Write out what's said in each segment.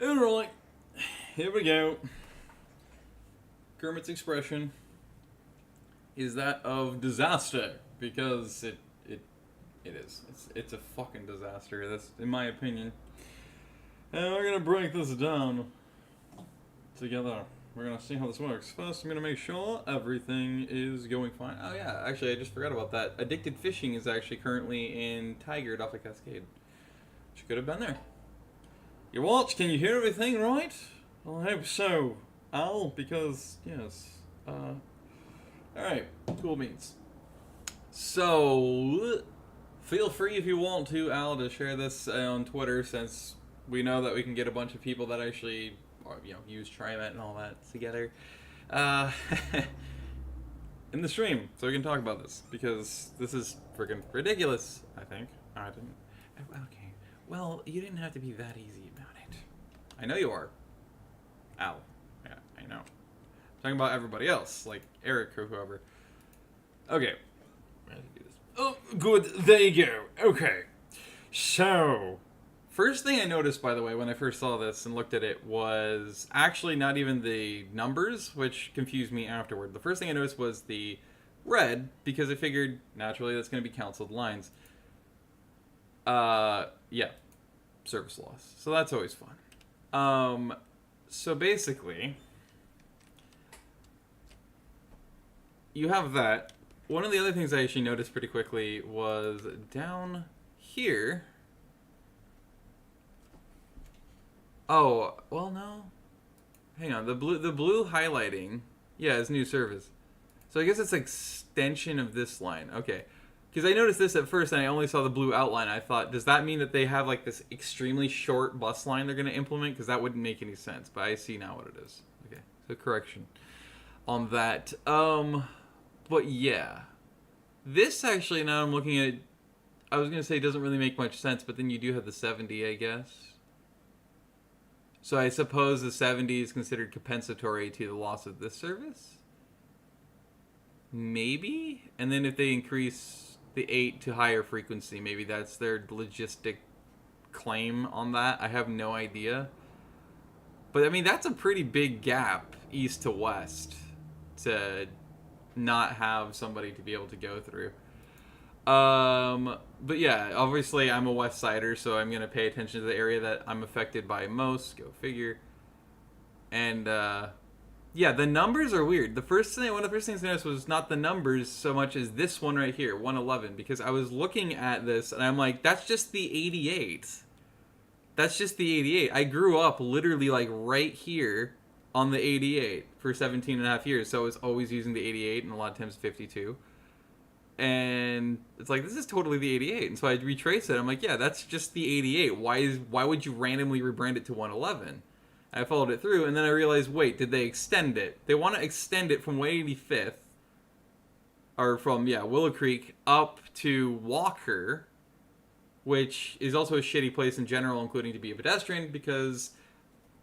Alright, here we go. Kermit's expression is that of disaster, because it is. It's a fucking disaster, that's in my opinion. And we're gonna break this down together. We're gonna see how this works. First, I'm gonna make sure everything is going fine. Oh yeah, actually I just forgot about that. Addicted Fishing is actually currently in Tiger off a Cascade. Which could have been there. Your watch, can you hear everything right? I hope so, Al, because, yes. Alright, cool beans. So, feel free if you want to, Al, to share this on Twitter, since we know that we can get a bunch of people that actually, use TriMet and all that together. In the stream, so we can talk about this, because this is freaking ridiculous, I think. I didn't. Okay. Well, you didn't have to be that easy about it. I know you are. Al. Yeah, I know. I'm talking about everybody else, like Eric or whoever. Okay. Oh, good. There you go. Okay. So, first thing I noticed, by the way, when I first saw this and looked at it, was actually not even the numbers, which confused me afterward. The first thing I noticed was the red, because I figured, naturally, that's going to be canceled lines. Yeah. Service loss. So that's always fun. So basically, you have that. One of the other things I actually noticed pretty quickly was down here. Oh, well, no. Hang on. The blue highlighting, yeah, is new service. So I guess it's an extension of this line. Okay. Because I noticed this at first and I only saw the blue outline. I thought, does that mean that they have like this extremely short bus line they're going to implement? Because that wouldn't make any sense. But I see now what it is. Okay, so correction on that. But yeah. This actually, now I'm looking at it, I was going to say it doesn't really make much sense, but then you do have the 70, I guess. So I suppose the 70 is considered compensatory to the loss of this service? Maybe? And then if they increase the 8 to higher frequency, maybe that's their logistic claim on that. I have no idea. But I mean, that's a pretty big gap east to west to not have somebody to be able to go through. But yeah, obviously I'm a West Sider, so I'm going to pay attention to the area that I'm affected by most. Go figure. And, yeah, the numbers are weird. One of the first things I noticed was not the numbers so much as this one right here, 111, because I was looking at this and I'm like, that's just the 88. That's just the 88. I grew up literally like right here on the 88 for 17 and a half years, so I was always using the 88 and a lot of times 52. And it's like, this is totally the 88. And so I retrace it. I'm like, yeah, that's just the 88. Why would you randomly rebrand it to 111? I followed it through, and then I realized, wait, did they extend it? They want to extend it from 185th, or from, Willow Creek, up to Walker, which is also a shitty place in general, including to be a pedestrian, because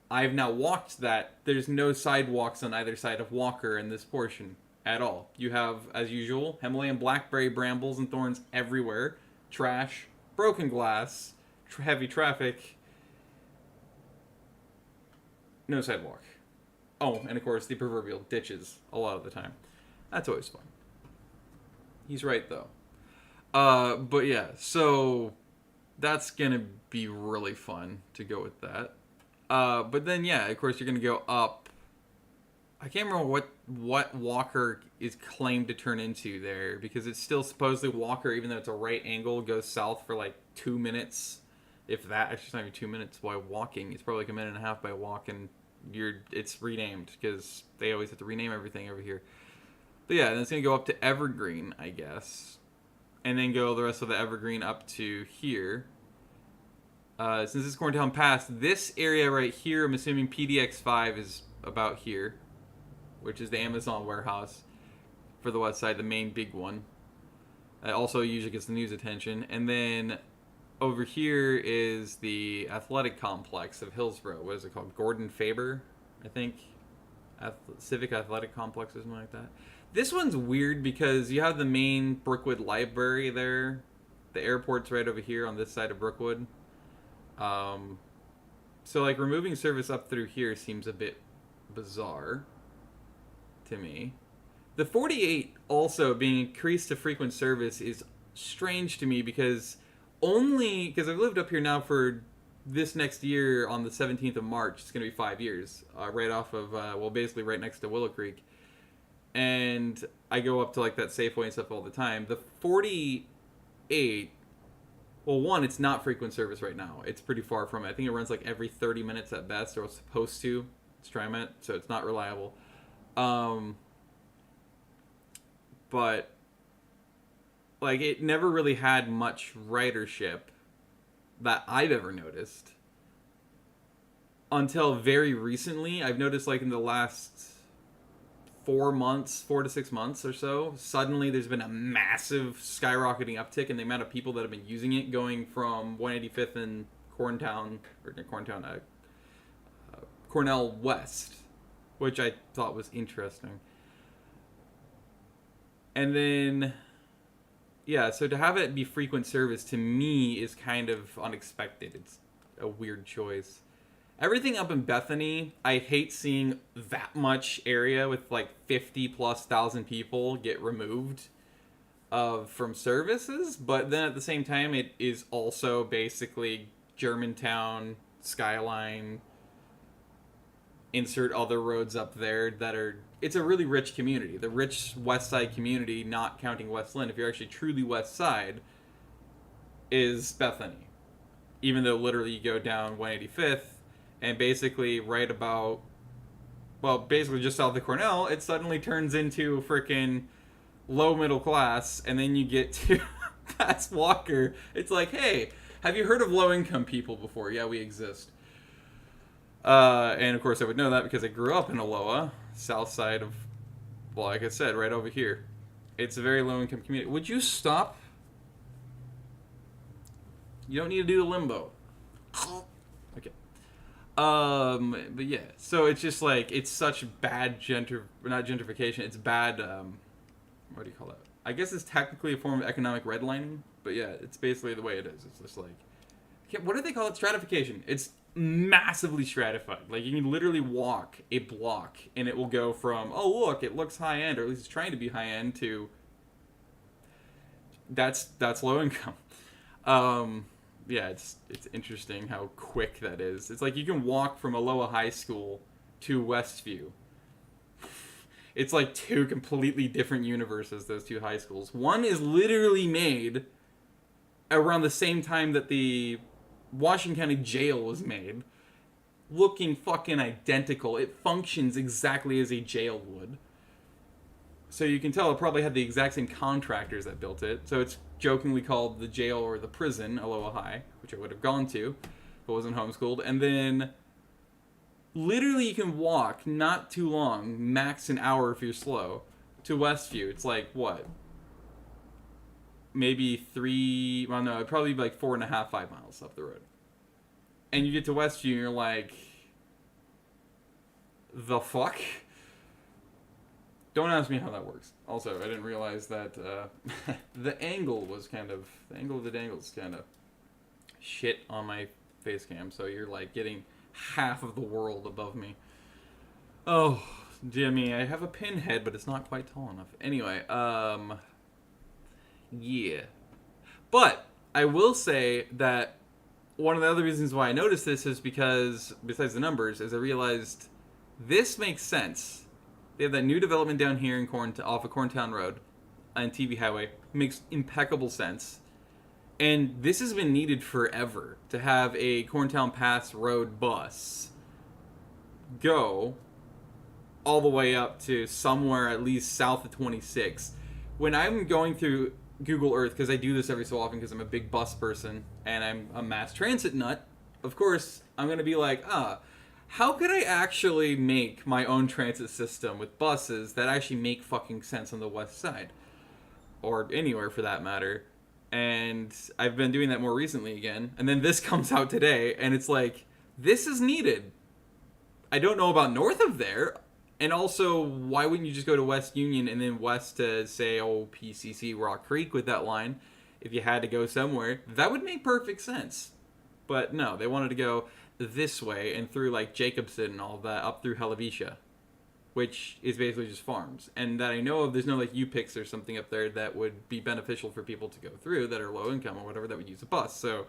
I've now walked that. There's no sidewalks on either side of Walker in this portion at all. You have, as usual, Himalayan blackberry brambles and thorns everywhere, trash, broken glass, heavy traffic. No sidewalk. Oh, and of course, the proverbial ditches a lot of the time. That's always fun. He's right, though. But yeah, so that's going to be really fun to go with that. But then, yeah, of course, you're going to go up. I can't remember what Walker is claimed to turn into there, because it's still supposedly Walker, even though it's a right angle, goes south for like 2 minutes. If that, actually, it's not even 2 minutes by walking. It's probably like a minute and a half by walking. It's renamed, because they always have to rename everything over here. But yeah, then it's going to go up to Evergreen, I guess. And then go the rest of the Evergreen up to here. Since this is Corntown Pass, this area right here, I'm assuming PDX5 is about here, which is the Amazon warehouse for the west side, the main big one. That also usually gets the news attention. And then over here is the athletic complex of Hillsborough. What is it called? Gordon Faber, I think. Civic Athletic Complex or something like that. This one's weird because you have the main Brookwood Library there. The airport's right over here on this side of Brookwood. So, like, removing service up through here seems a bit bizarre to me. The 48 also being increased to frequent service is strange to me because I've lived up here now for this next year on the 17th of March. It's going to be 5 years, right off of, basically right next to Willow Creek. And I go up to, like, that Safeway and stuff all the time. The 48, well, one, it's not frequent service right now. It's pretty far from it. I think it runs, like, every 30 minutes at best, or it's supposed to. It's TriMet's, so it's not reliable. But, like, it never really had much ridership that I've ever noticed until very recently. I've noticed, like, in the last 4 to 6 months or so, suddenly there's been a massive skyrocketing uptick in the amount of people that have been using it, going from 185th and Cornell West, which I thought was interesting. And then, yeah, so to have it be frequent service to me is kind of unexpected. It's a weird choice. Everything up in Bethany, I hate seeing that much area with like 50,000+ people get removed from services. But then at the same time, it is also basically Germantown, Skyline, insert other roads up there that are... It's a really rich community. The rich West Side community, not counting West Lynn, if you're actually truly West Side, is Bethany. Even though literally you go down 185th, and basically right about... Well, basically just south of Cornell, it suddenly turns into freaking low middle class, and then you get to past Walker. It's like, hey, have you heard of low income people before? Yeah, we exist. And of course I would know that because I grew up in Aloha, south side of, well, like I said, right over here. It's a very low income community. Would you stop? You don't need to do the limbo. Okay. But yeah, so it's just like, it's such bad not gentrification, it's bad, what do you call that? I guess it's technically a form of economic redlining, but yeah, it's basically the way it is. It's just like, what do they call it? Stratification. It's massively stratified. Like, you can literally walk a block and it will go from, oh look, it looks high end, or at least it's trying to be high end, to that's low income. Yeah, it's interesting how quick that is. It's like you can walk from Aloha High School to Westview. It's like two completely different universes, those two high schools. One is literally made around the same time that the Washington County Jail was made, looking fucking identical. It functions exactly as a jail would. So you can tell it probably had the exact same contractors that built it. So it's jokingly called the jail or the prison, Aloha High, which I would have gone to if I wasn't homeschooled. And then literally you can walk not too long, max an hour if you're slow, to Westview. It's like, what? Maybe it'd probably be like 4.5, 5 miles up the road. And you get to Westview and you're like, the fuck? Don't ask me how that works. Also, I didn't realize that the angle of the dangle's kind of shit on my face cam, so you're like getting half of the world above me. Oh, Jimmy, I have a pinhead, but it's not quite tall enough. Anyway, yeah. But I will say that one of the other reasons why I noticed this is because, besides the numbers, is I realized this makes sense. They have that new development down here in off of Corntown Road and TV Highway. Makes impeccable sense. And this has been needed forever, to have a Corntown Pass Road bus go all the way up to somewhere at least south of 26. When I'm going through Google Earth, because I do this every so often because I'm a big bus person and I'm a mass transit nut, of course, I'm going to be like, how could I actually make my own transit system with buses that actually make fucking sense on the west side? Or anywhere for that matter. And I've been doing that more recently again. And then this comes out today, and it's like, this is needed. I don't know about north of there. And also, why wouldn't you just go to West Union and then west to, say, PCC Rock Creek with that line if you had to go somewhere? That would make perfect sense. But no, they wanted to go this way and through like Jacobson and all that up through Helvetia, which is basically just farms. And that I know of, there's no like U-Picks or something up there that would be beneficial for people to go through that are low income or whatever that would use a bus. So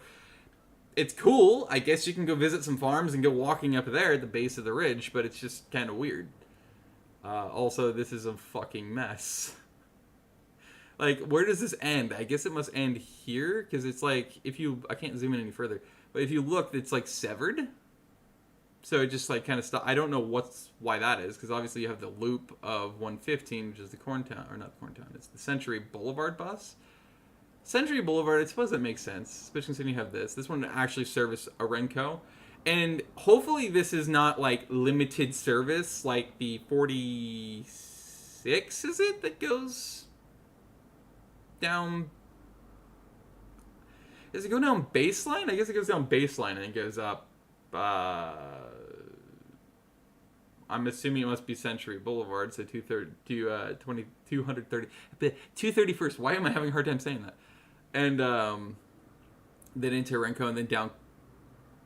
it's cool. I guess you can go visit some farms and go walking up there at the base of the ridge, but it's just kind of weird. Also, this is a fucking mess. Like, where does this end? I guess it must end here, because it's like, if you... I can't zoom in any further, but if you look, it's like severed. So it just like kind of I don't know why that is, because obviously you have the loop of 115, which is the Corntown, or not the Corntown, it's the Century Boulevard bus. Century Boulevard, I suppose that makes sense, especially considering you have this. This one actually service Orenco. And hopefully this is not like limited service like the 46, is it, that goes down... Does it go down Baseline? I guess it goes down Baseline and it goes up. I'm assuming it must be Century Boulevard, so 231st. Why am I having a hard time saying that? And then into Renko and then down.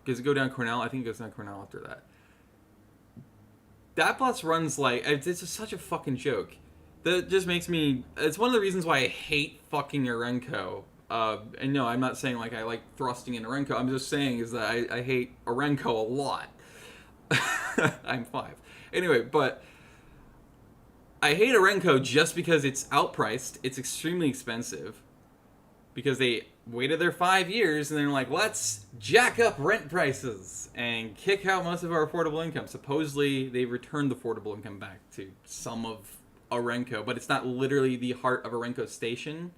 Does it go down Cornell? I think it goes down Cornell after that. That bus runs like... It's just such a fucking joke. That just makes me... It's one of the reasons why I hate fucking Orenco. And no, I'm not saying like I like thrusting in Orenco. I'm just saying is that I hate Orenco a lot. I'm 5. Anyway, but I hate Orenco just because it's outpriced. It's extremely expensive. Because they waited their 5 years and they're like, let's jack up rent prices and kick out most of our affordable income. Supposedly, they returned the affordable income back to some of Orenco, but it's not literally the heart of Orenco Station,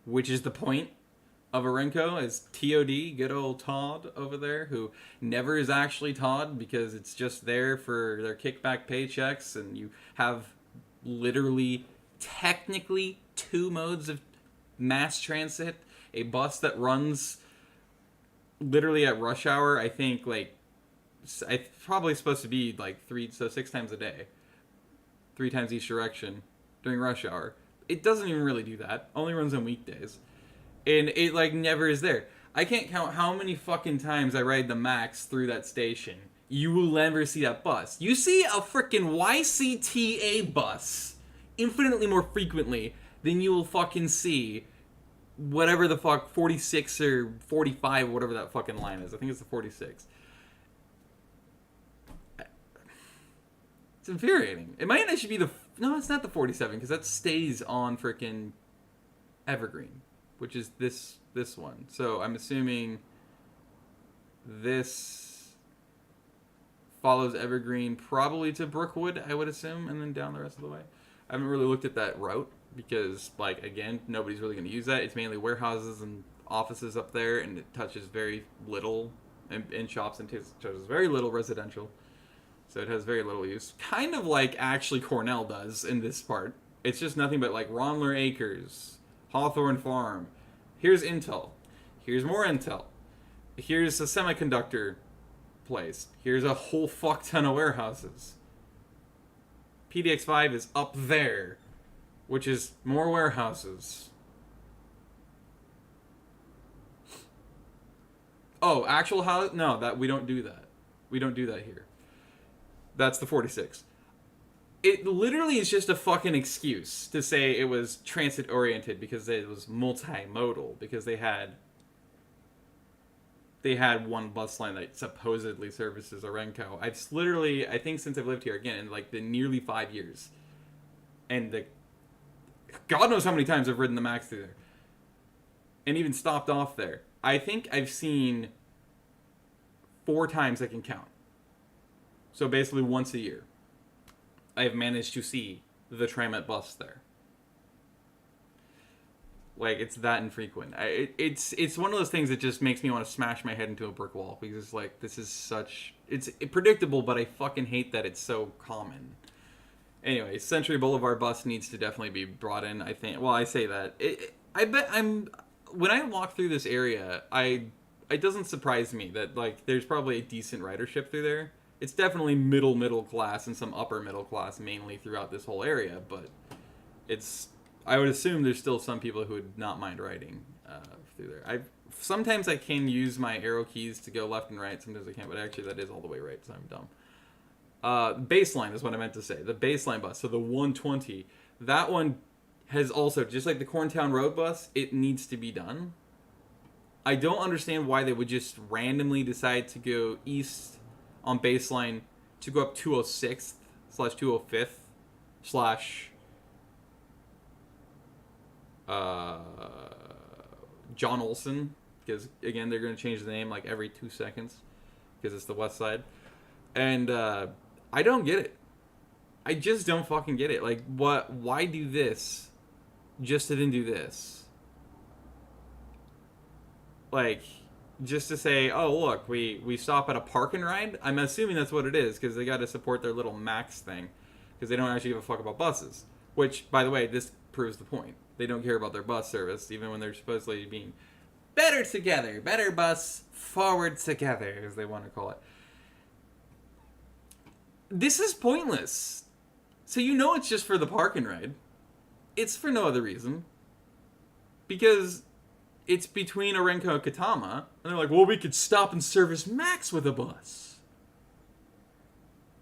which is the point of Orenco, as TOD, good old Todd over there, who never is actually Todd because it's just there for their kickback paychecks, and you have literally, technically, 2 modes of mass transit. A bus that runs literally at rush hour, I think, like, it's probably supposed to be like 6 times a day. 3 times each direction during rush hour. It doesn't even really do that. Only runs on weekdays. And it, like, never is there. I can't count how many fucking times I ride the Max through that station. You will never see that bus. You see a freaking YCTA bus infinitely more frequently than you will fucking see whatever the fuck 46 or 45, whatever that fucking line is. I think it's the 46. It's infuriating. It might actually be the... No, it's not the 47, because that stays on freaking Evergreen, which is this one. So I'm assuming this follows Evergreen probably to Brookwood, I would assume, and then down the rest of the way. I haven't really looked at that route because, like, again, nobody's really going to use that. It's mainly warehouses and offices up there, and it touches very little in shops, and touches very little residential. So it has very little use. Kind of like actually Cornell does in this part. It's just nothing but like Ronler Acres, Hawthorne Farm. Here's Intel. Here's more Intel. Here's a semiconductor place. Here's a whole fuck ton of warehouses. PDX5 is up there, which is more warehouses. Oh, actual house? No, that we don't do that. We don't do that here. That's the 46. It literally is just a fucking excuse to say it was transit-oriented because it was multimodal, because they had one bus line that supposedly services Orenco. I've literally, I think since I've lived here, again, in like the nearly 5 years, and God knows how many times I've ridden the Max through there, and even stopped off there. I think I've seen 4 times I can count. So basically once a year, I have managed to see the TriMet's bus there. Like, it's that infrequent. It's one of those things that just makes me want to smash my head into a brick wall, because it's like, this is such... It's predictable, but I fucking hate that it's so common. Anyway, Century Boulevard bus needs to definitely be brought in, I think. Well, I say that. I bet when I walk through this area, it doesn't surprise me that, like, there's probably a decent ridership through there. It's definitely middle class and some upper middle class mainly throughout this whole area, but I would assume there's still some people who would not mind riding through there. sometimes I can use my arrow keys to go left and right. Sometimes I can't, but actually that is all the way right, so I'm dumb. Baseline is what I meant to say. The baseline bus, so the 120, that one has also, just like the Corntown Road bus, it needs to be done. I don't understand why they would just randomly decide to go east on baseline to go up 206th / 205th / John Olson, because again they're going to change the name like every 2 seconds because it's the west side, and I don't get it. I just don't fucking get it. Like, what? Why do this just to then do this? Like, just to say, oh look, we stop at a park and ride. I'm assuming that's what it is because they got to support their little Max thing because they don't actually give a fuck about buses. Which, by the way, this proves the point. They don't care about their bus service, even when they're supposedly being better together, better bus forward together, as they want to call it. This is pointless. So you know it's just for the park and ride. It's for no other reason. Because it's between Orenco and Katama, and they're like, well, we could stop and service Max with a bus.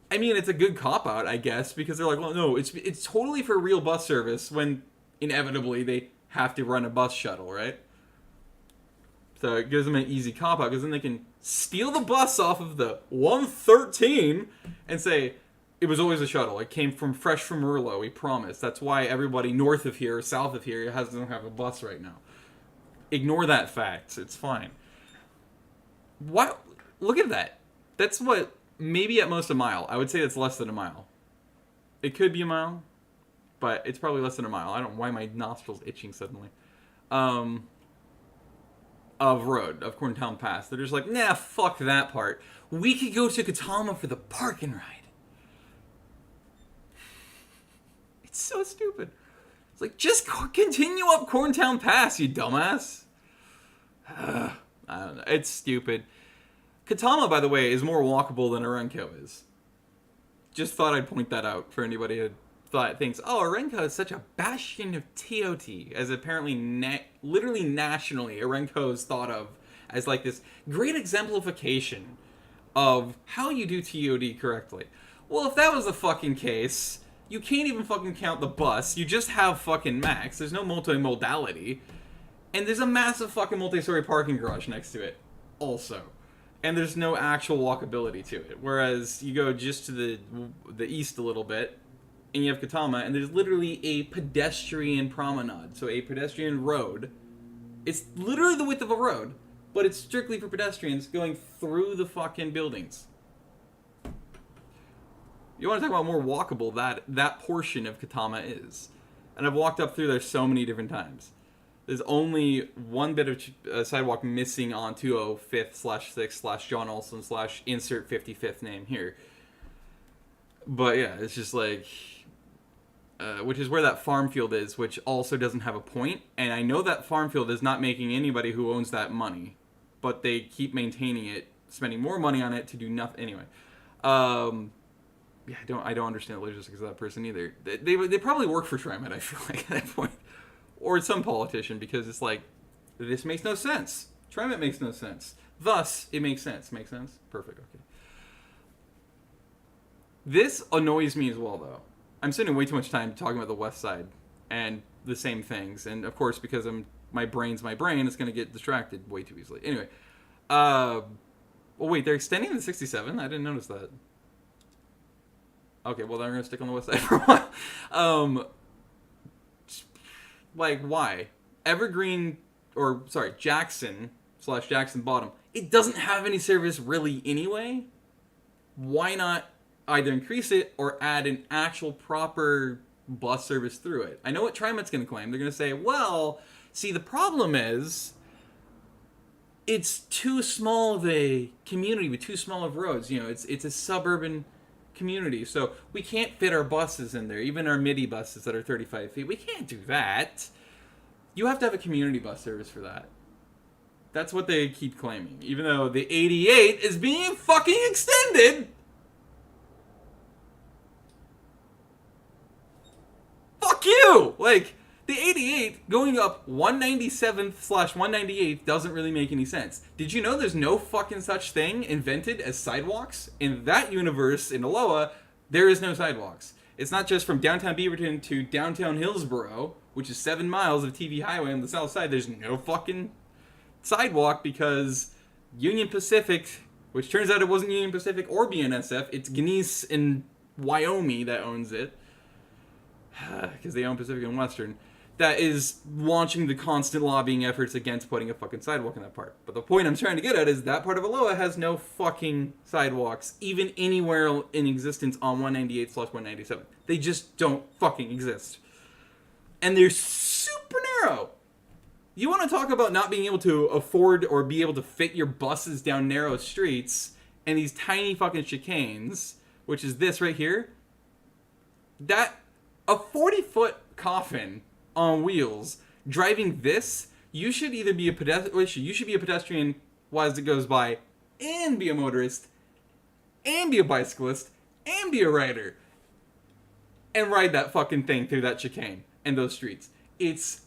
I mean, it's a good cop-out, I guess, because they're like, well, no, it's totally for real bus service when inevitably they have to run a bus shuttle, right? So it gives them an easy cop-out, because then they can steal the bus off of the 113 and say, it was always a shuttle. It came fresh from Merlot, we promise. That's why everybody north of here or south of here doesn't have a bus right now. Ignore that fact. It's fine. What? Look at that. That's what, maybe at most a mile. I would say it's less than a mile. It could be a mile, but it's probably less than a mile. I don't know why my nostrils itching suddenly. Of road, of Corntown Pass. They're just like, nah, fuck that part. We could go to Katama for the park and ride. It's so stupid. It's like, just continue up Corntown Pass, you dumbass. I don't know. It's stupid. Katama, by the way, is more walkable than Orenco is. Just thought I'd point that out for anybody who thinks, oh, Orenco is such a bastion of TOT, as apparently, literally nationally, Orenco is thought of as like this great exemplification of how you do TOD correctly. Well, if that was the fucking case, you can't even fucking count the bus. You just have fucking Max. There's no multimodality. And there's a massive fucking multi-story parking garage next to it also. And there's no actual walkability to it. Whereas you go just to the east a little bit, and you have Katama, and there's literally a pedestrian promenade. So a pedestrian road. It's literally the width of a road, but it's strictly for pedestrians going through the fucking buildings. You want to talk about more walkable, that portion of Katama is. And I've walked up through there so many different times. There's only one bit of sidewalk missing on 205th /6 / John Olson / insert 55th name here. But yeah, it's just like, which is where that farm field is, which also doesn't have a point. And I know that farm field is not making anybody who owns that money, but they keep maintaining it, spending more money on it to do nothing. Anyway, yeah, I don't understand the logistics of that person either. They probably work for TriMet, I feel like, at that point. Or some politician, because it's like, this makes no sense. TriMet makes no sense. Thus, it makes sense. Make sense? Perfect, okay. This annoys me as well, though. I'm spending way too much time talking about the west side and the same things. And, of course, because my brain's my brain, it's going to get distracted way too easily. Anyway. Well, wait, they're extending the 67? I didn't notice that. Okay, well, then we're going to stick on the west side for a while. Like, why? Jackson / Jackson Bottom. It doesn't have any service really anyway. Why not either increase it or add an actual proper bus service through it? I know what TriMet's going to claim. They're going to say, well, see, the problem is it's too small of a community with too small of roads. You know, it's a suburban community, so we can't fit our buses in there, even our midi buses that are 35 feet. We can't do that. You have to have a community bus service for that. That's what they keep claiming, even though the 88 is being fucking extended. Fuck you! Like, The 88 going up 197th/198th doesn't really make any sense. Did you know there's no fucking such thing invented as sidewalks? In that universe, in Aloha, there is no sidewalks. It's not just from downtown Beaverton to downtown Hillsboro, which is 7 miles of TV highway on the south side. There's no fucking sidewalk because Union Pacific, which turns out it wasn't Union Pacific or BNSF, it's Genesee and Wyoming that owns it, because they own Pacific and Western, that is launching the constant lobbying efforts against putting a fucking sidewalk in that part. But the point I'm trying to get at is that part of Aloha has no fucking sidewalks, even anywhere in existence on 198/197. They just don't fucking exist. And they're super narrow. You want to talk about not being able to afford or be able to fit your buses down narrow streets and these tiny fucking chicanes, which is this right here. That, a 40-foot coffin on wheels driving this, you should either be a pedestrian, you should be a pedestrian as it goes by, and be a motorist, and be a bicyclist, and be a rider, and ride that fucking thing through that chicane and those streets. It's,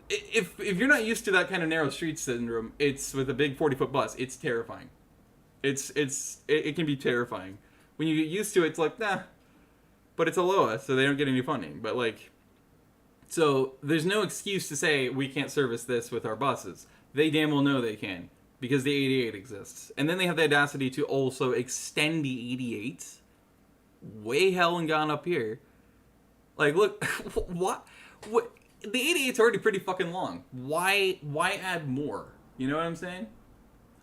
if you're not used to that kind of narrow street syndrome, it's with a big 40-foot bus, it's terrifying. It can be terrifying. When you get used to it, it's like, nah. But it's Aloha, so they don't get any funding. But like, so there's no excuse to say we can't service this with our buses. They damn well know they can, because the 88 exists. And then they have the audacity to also extend the 88 way hell and gone up here. Like, look, what? The 88's already pretty fucking long. Why add more? You know what I'm saying?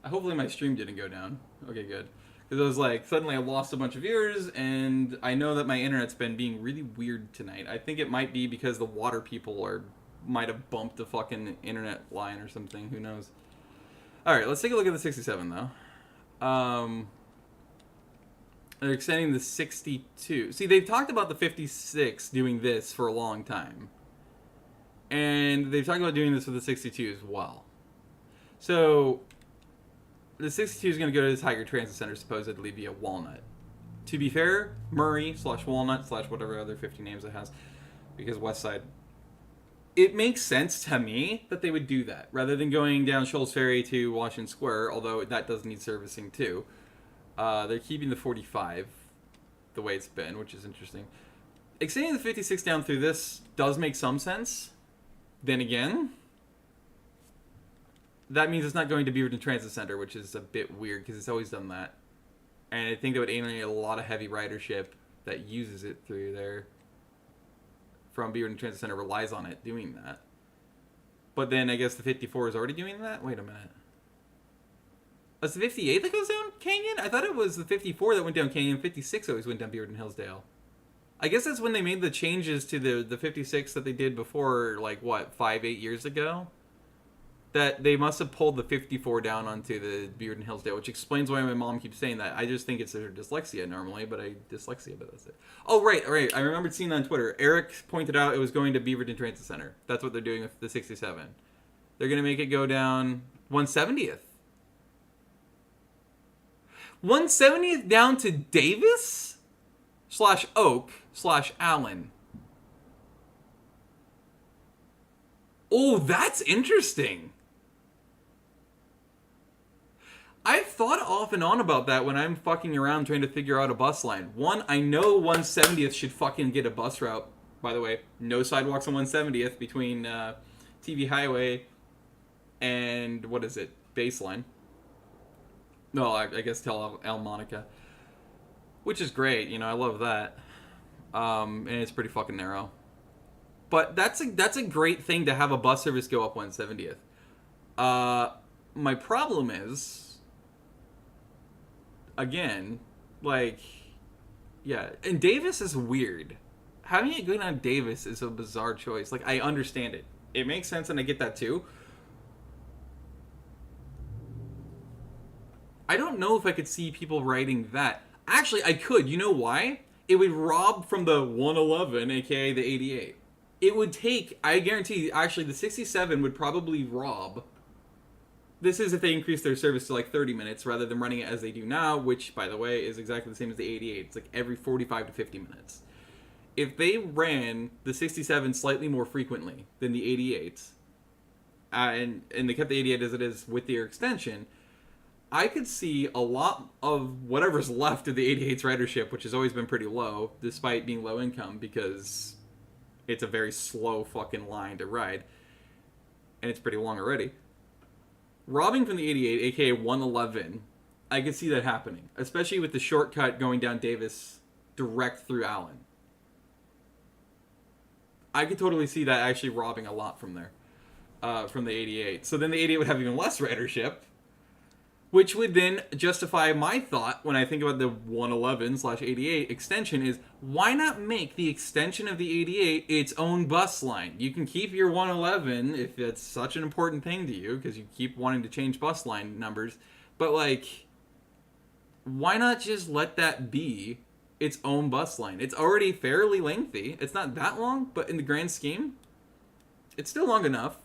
Hopefully my stream didn't go down. Okay, good. Because it was like, suddenly I lost a bunch of viewers, and I know that my internet's been being really weird tonight. I think it might be because the water people might have bumped the fucking internet line or something. Who knows? Alright, let's take a look at the 67, though. They're extending the 62. See, they've talked about the 56 doing this for a long time. And they've talked about doing this with the 62 as well. So the 62 is going to go to the Tiger Transit Center, supposedly via Walnut. To be fair, Murray/Walnut/whatever other 50 names it has, because West Side. It makes sense to me that they would do that, rather than going down Shoals Ferry to Washington Square, although that does need servicing too. They're keeping the 45 the way it's been, which is interesting. Extending the 56 down through this does make some sense. Then again, that means it's not going to Beaverton Transit Center, which is a bit weird because it's always done that. And I think that would alienate a lot of heavy ridership that uses it through there from Beaverton Transit Center, relies on it doing that. But then I guess the 54 is already doing that? Wait a minute. It's the 58 that goes down Canyon? I thought it was the 54 that went down Canyon. 56 always went down Beaverton Hillsdale. I guess that's when they made the changes to the 56 that they did before, like, what, 5-8 years ago? That they must have pulled the 54 down onto the Beaverton Hillsdale, which explains why my mom keeps saying that. I just think it's her dyslexia normally, but but that's it. Oh, right. I remembered seeing that on Twitter. Eric pointed out it was going to Beaverton Transit Center. That's what they're doing with the 67. They're going to make it go down 170th. 170th down to Davis / Oak / Allen. Oh, that's interesting. I've thought off and on about that when I'm fucking around trying to figure out a bus line. One, I know 170th should fucking get a bus route. By the way, no sidewalks on 170th between TV Highway and, what is it, Baseline. No, I guess tell El Monica. Which is great, you know, I love that. And it's pretty fucking narrow. But that's a great thing to have a bus service go up 170th. My problem is, again, like, yeah, and Davis is weird. Having it go down Davis is a bizarre choice. Like, I understand it. It makes sense, and I get that too. I don't know if I could see people writing that. Actually, I could. You know why? It would rob from the 111, aka the 88. It would take, I guarantee, actually, the 67 would probably rob. This is if they increase their service to like 30 minutes rather than running it as they do now, which, by the way, is exactly the same as the 88. It's like every 45 to 50 minutes. if they ran the 67 slightly more frequently than the 88, and they kept the 88 as it is with their extension, I could see a lot of whatever's left of the 88's ridership, which has always been pretty low, despite being low income, because it's a very slow fucking line to ride, and it's pretty long already. Robbing from the 88, aka 111, I could see that happening, especially with the shortcut going down Davis direct through Allen. I could totally see that actually robbing a lot from there, from the 88. So then the 88 would have even less ridership, which would then justify my thought when I think about the 111/88 extension is, why not make the extension of the 88 its own bus line? You can keep your 111 if that's such an important thing to you, because you keep wanting to change bus line numbers, but like, why not just let that be its own bus line? It's already fairly lengthy. It's not that long, but in the grand scheme, it's still long enough.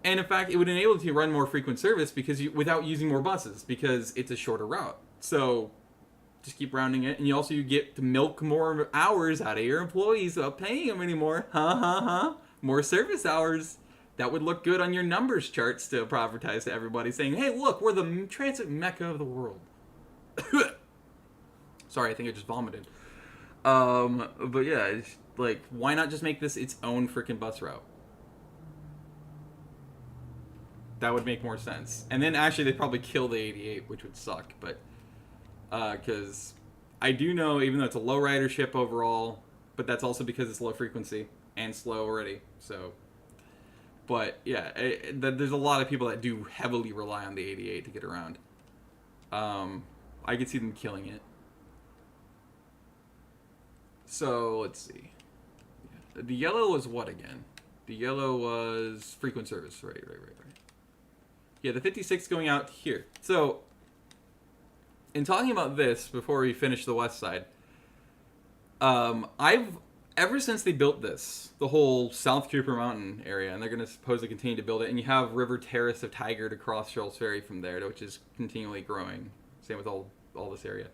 And in fact, it would enable you to run more frequent service because without using more buses, because it's a shorter route. So just keep rounding it, and you also get to milk more hours out of your employees without paying them anymore. More service hours. That would look good on your numbers charts to advertise to everybody, saying, "Hey, look, we're the transit mecca of the world." Sorry, I think I just vomited. But yeah, it's like, why not just make this its own freaking bus route? That would make more sense. And then actually they'd probably kill the 88, which would suck. But because I do know, even though it's a low ridership overall, but that's also because it's low frequency and slow already. So, but yeah, there's a lot of people that do heavily rely on the 88 to get around. I could see them killing it. So let's see. The yellow was what again? The yellow was frequent service. Right. Yeah, the 56 going out here. So, in talking about this, before we finish the west side, ever since they built this, the whole South Cooper Mountain area, and they're going to supposedly continue to build it, and you have River Terrace of Tiger to cross Charles Ferry from there, which is continually growing. Same with all this area.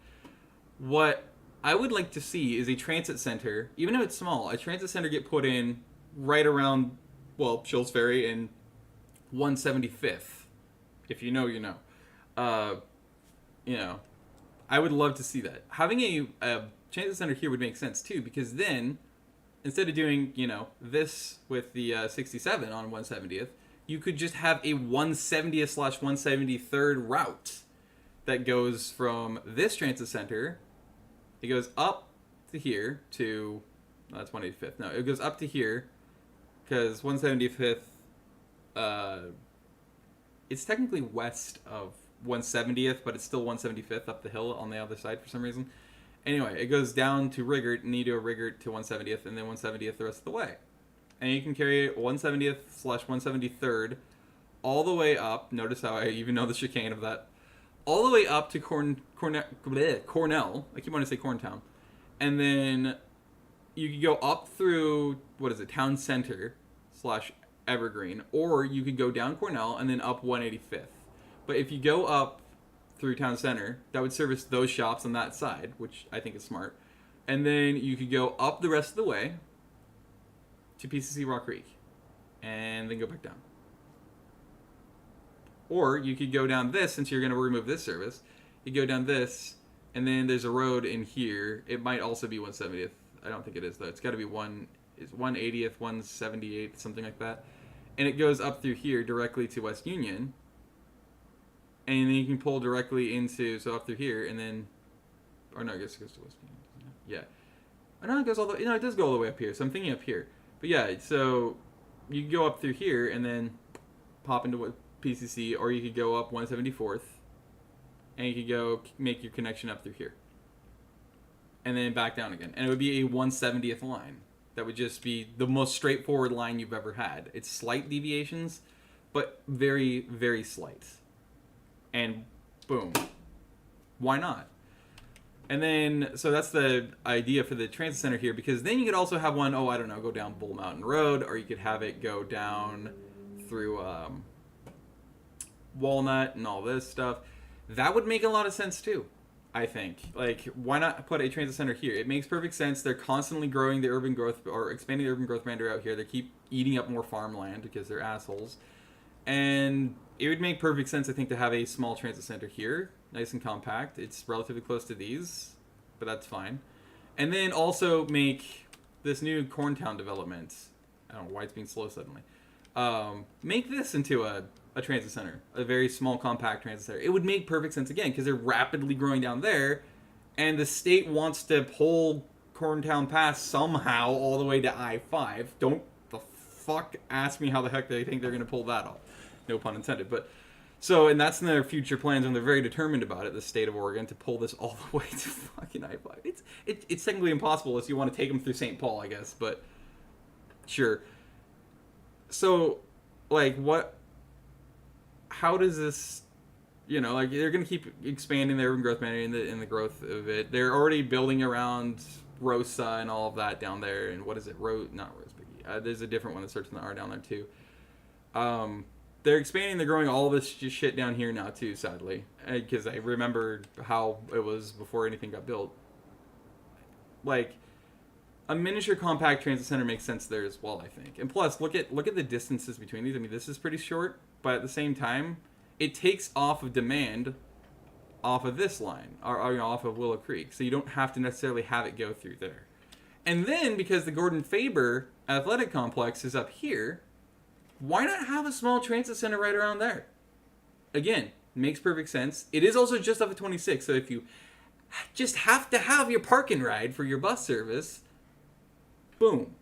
What I would like to see is a transit center, even if it's small, a transit center get put in right around, well, Charles Ferry and 175th. If you know, you know. I would love to see that. Having a transit center here would make sense too, because then instead of doing, this with the 67 on 170th, you could just have a 170th/173rd route that goes from this transit center. It goes up to here to, that's 185th. No, it goes up to here because 175th. It's technically west of 170th, but it's still 175th up the hill on the other side for some reason. Anyway, it goes down to Riggert, and you do a Riggert to 170th, and then 170th the rest of the way. And you can carry 170th/173rd all the way up. Notice how I even know the chicane of that. All the way up to Cornell. I keep wanting to say Corntown. And then you could go up through, Town Center / Evergreen, or you could go down Cornell and then up 185th. But if you go up through Town Center, that would service those shops on that side, which I think is smart. And then you could go up the rest of the way to PCC Rock Creek and then go back down. Or you could go down this, since you're going to remove this service. You go down this, and then there's a road in here. It might also be 170th. I don't think it is, though. It's got to be 180th, 178th, something like that. And it goes up through here directly to West Union. And then you can pull directly into, so up through here, and then, or no, I guess it goes to West Union. Yeah. I know it goes all the way, it does go all the way up here, so I'm thinking up here. But yeah, so you can go up through here and then pop into PCC, or you could go up 174th, and you could go make your connection up through here. And then back down again. And it would be a 170th line. That would just be the most straightforward line you've ever had. It's slight deviations, but very, very slight. And boom. Why not? And then, so that's the idea for the transit center here, because then you could also have one, go down Bull Mountain Road, or you could have it go down through Walnut and all this stuff. That would make a lot of sense too. I think. Like, why not put a transit center here? It makes perfect sense. They're constantly growing the urban growth, or expanding the urban growth boundary out here. They keep eating up more farmland because they're assholes. And it would make perfect sense, I think, to have a small transit center here. Nice and compact. It's relatively close to these, but that's fine. And then also make this new Corntown development. I don't know why it's being slow suddenly. Make this into a transit center, a very small, compact transit center. It would make perfect sense again because they're rapidly growing down there, and the state wants to pull Corntown Pass somehow all the way to I-5. Don't the fuck ask me how the heck they think they're going to pull that off. No pun intended. But so, and that's in their future plans, and they're very determined about it, the state of Oregon, to pull this all the way to fucking I-5. It's technically impossible unless you want to take them through St. Paul, I guess, but sure. So, like, how does this, like, they're going to keep expanding their urban growth boundary and the growth of it. They're already building around Rosa and all of that down there, and what is it? Not Rosebiggie. There's a different one that starts with an R down there, too. They're expanding, they're growing all this shit down here now, too, sadly. Because I remember how it was before anything got built. Like, a miniature compact transit center makes sense there as well, I think. And plus, look at the distances between these. I mean, this is pretty short, but at the same time, it takes off of demand off of this line, or off of Willow Creek, so you don't have to necessarily have it go through there. And then, because the Gordon Faber Athletic Complex is up here, why not have a small transit center right around there? Again, makes perfect sense. It is also just off of 26, so if you just have to have your park and ride for your bus service, boom,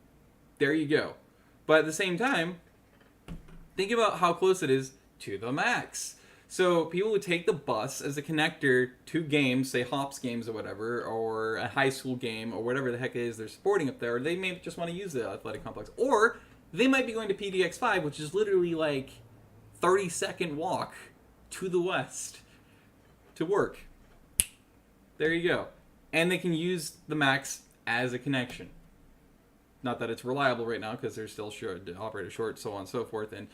there you go. But at the same time, think about how close it is to the max. So people would take the bus as a connector to games, say Hops games or whatever, or a high school game, or whatever the heck it is they're supporting up there, or they may just want to use the athletic complex. Or they might be going to PDX5, which is literally like 30-second walk to the west to work. There you go. And they can use the max as a connection. Not that it's reliable right now, because they're still short, operator short, so on and so forth. And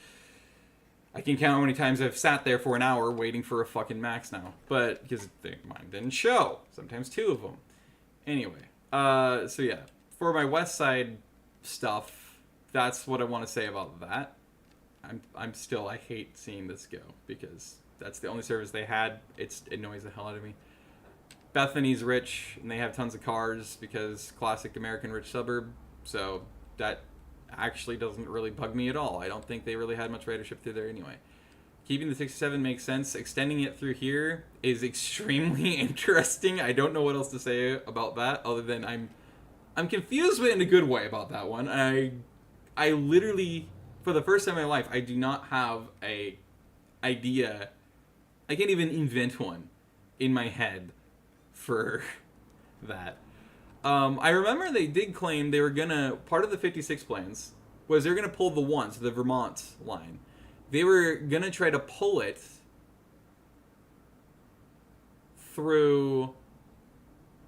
I can count how many times I've sat there for an hour waiting for a fucking max now. But, because mine didn't show. Sometimes two of them. Anyway. So yeah. For my west side stuff, that's what I want to say about that. I'm still, I hate seeing this go, because that's the only service they had. It annoys the hell out of me. Bethany's rich, and they have tons of cars, because classic American rich suburb. So that actually doesn't really bug me at all. I don't think they really had much ridership through there anyway. Keeping the 67 makes sense. Extending it through here is extremely interesting. I don't know what else to say about that, other than I'm confused, but in a good way about that one. I literally, for the first time in my life, I do not have a idea. I can't even invent one in my head for that. I remember they did claim they were gonna, part of the 56 plans was they're gonna pull the one, so the Vermont line. They were gonna try to pull it through,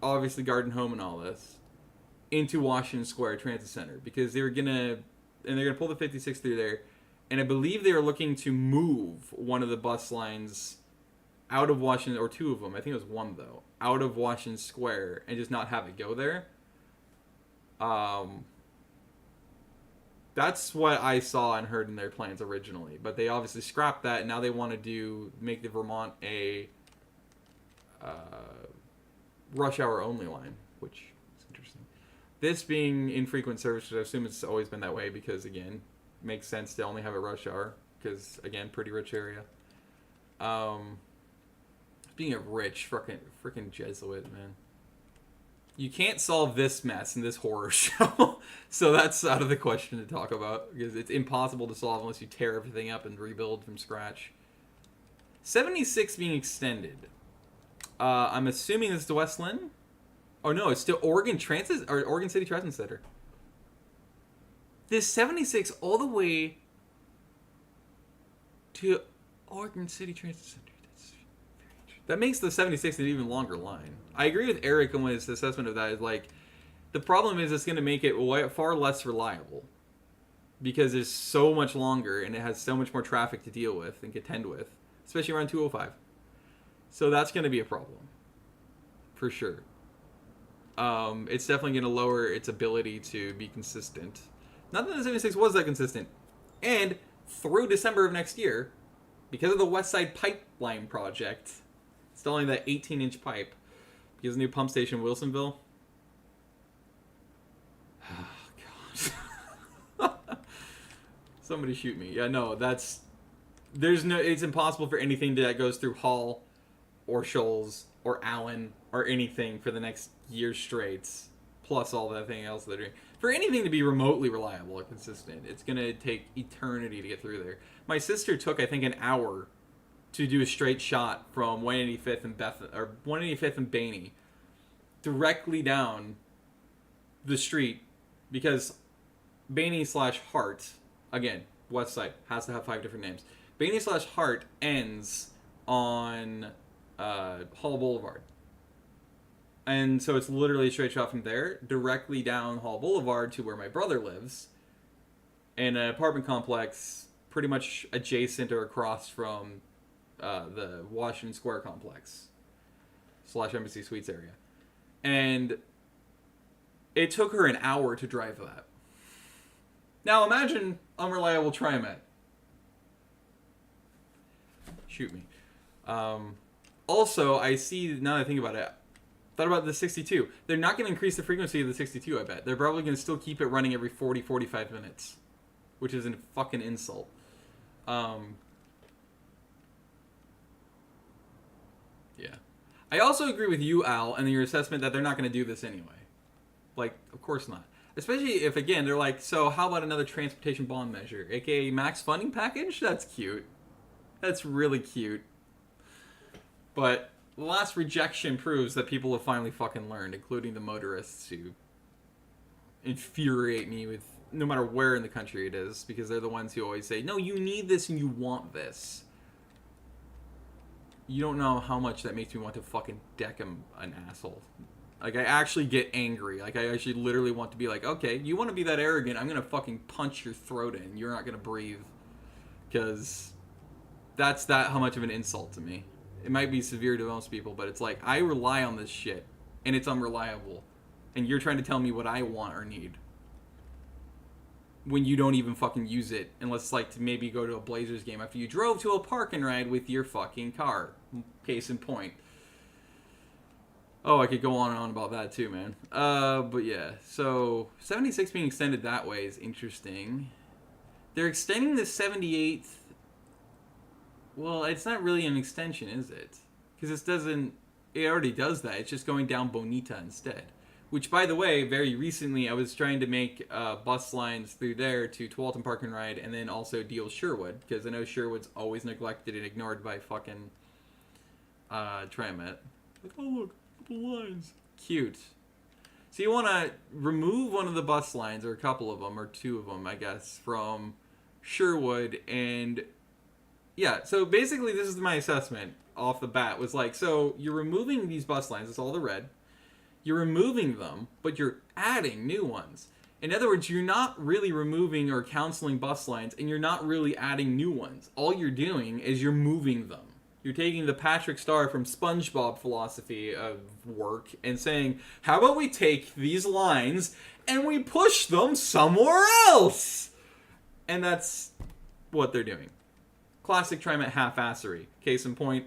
obviously, Garden Home and all this, into Washington Square Transit Center, because they're gonna pull the 56 through there, and I believe they were looking to move one of the bus lines out of Washington, or two of them, I think it was one though, out of Washington Square, and just not have it go there. That's what I saw and heard in their plans originally, but they obviously scrapped that, and now they want to make the Vermont a rush hour only line, which is interesting. This being infrequent service, which I assume it's always been that way, because again, makes sense to only have a rush hour, because again, pretty rich area. Being a rich freaking Jesuit, man. You can't solve this mess in this horror show. So that's out of the question to talk about, because it's impossible to solve unless you tear everything up and rebuild from scratch. 76 being extended. I'm assuming this is to West Lynn? Oh no, it's still Oregon Transit, or Oregon City Transit Center. This 76 all the way to Oregon City Transit Center. That makes the 76 an even longer line. I agree with Eric on his assessment of that. Is like, the problem is it's going to make it far less reliable, because it's so much longer and it has so much more traffic to deal with and contend with, especially around 205. So that's going to be a problem. for sure. It's definitely going to lower its ability to be consistent. Not that the 76 was that consistent. And through December of next year, because of the West Side Pipeline project, installing that 18-inch pipe, because of the new pump station in Wilsonville. Oh, God. Somebody shoot me. Yeah, no, it's impossible for anything that goes through Hall or Shoals or Allen or anything for the next year straight, plus all that thing else they're doing. For anything to be remotely reliable or consistent, it's going to take eternity to get through there. My sister took, I think, an hour to do a straight shot from 185th and 185th and Baney directly down the street, because Baney/Hart, again, West Side, has to have 5 different names. Baney/Hart ends on Hall Boulevard. And so it's literally a straight shot from there, directly down Hall Boulevard to where my brother lives, in an apartment complex pretty much adjacent or across from the Washington Square complex / Embassy Suites area. And it took her an hour to drive that. Now imagine unreliable TriMet. Shoot me. Also, I see, now that I think about it, thought about the 62. They're not going to increase the frequency of the 62, I bet. They're probably going to still keep it running every 40, 45 minutes. Which is a fucking insult. Yeah. I also agree with you, Al, and your assessment that they're not going to do this anyway. Like, of course not. Especially if, again, they're like, so how about another transportation bond measure? AKA max funding package? That's cute. That's really cute. But the last rejection proves that people have finally fucking learned, including the motorists who infuriate me with no matter where in the country it is, because they're the ones who always say, no, you need this and you want this. You don't know how much that makes me want to fucking deck him an asshole. Like, I actually get angry. Like, I actually literally want to be like, okay, you want to be that arrogant, I'm going to fucking punch your throat in. You're not going to breathe. Because that's how much of an insult to me. It might be severe to most people, but it's like, I rely on this shit, and it's unreliable. And you're trying to tell me what I want or need, when you don't even fucking use it, unless it's like to maybe go to a Blazers game after you drove to a park and ride with your fucking car. Case in point. Oh, I could go on and on about that too, man. But yeah, so 76 being extended that way is interesting. They're extending the 78th. Well, it's not really an extension, is it? Because it already does that. It's just going down Bonita instead. Which, by the way, very recently I was trying to make bus lines through there to Tualatin Park and Ride, and then also deal Sherwood, because I know Sherwood's always neglected and ignored by fucking TriMet. Like, oh look, couple lines. Cute. So you want to remove one of the bus lines, or a couple of them, or 2 of them, I guess, from Sherwood, and yeah, so basically this is my assessment off the bat, was like, so you're removing these bus lines, it's all the red. You're removing them, but you're adding new ones. In other words, you're not really removing or canceling bus lines, and you're not really adding new ones. All you're doing is you're moving them. You're taking the Patrick Star from SpongeBob philosophy of work and saying, how about we take these lines and we push them somewhere else? And that's what they're doing. Classic TriMet half-assery. Case in point,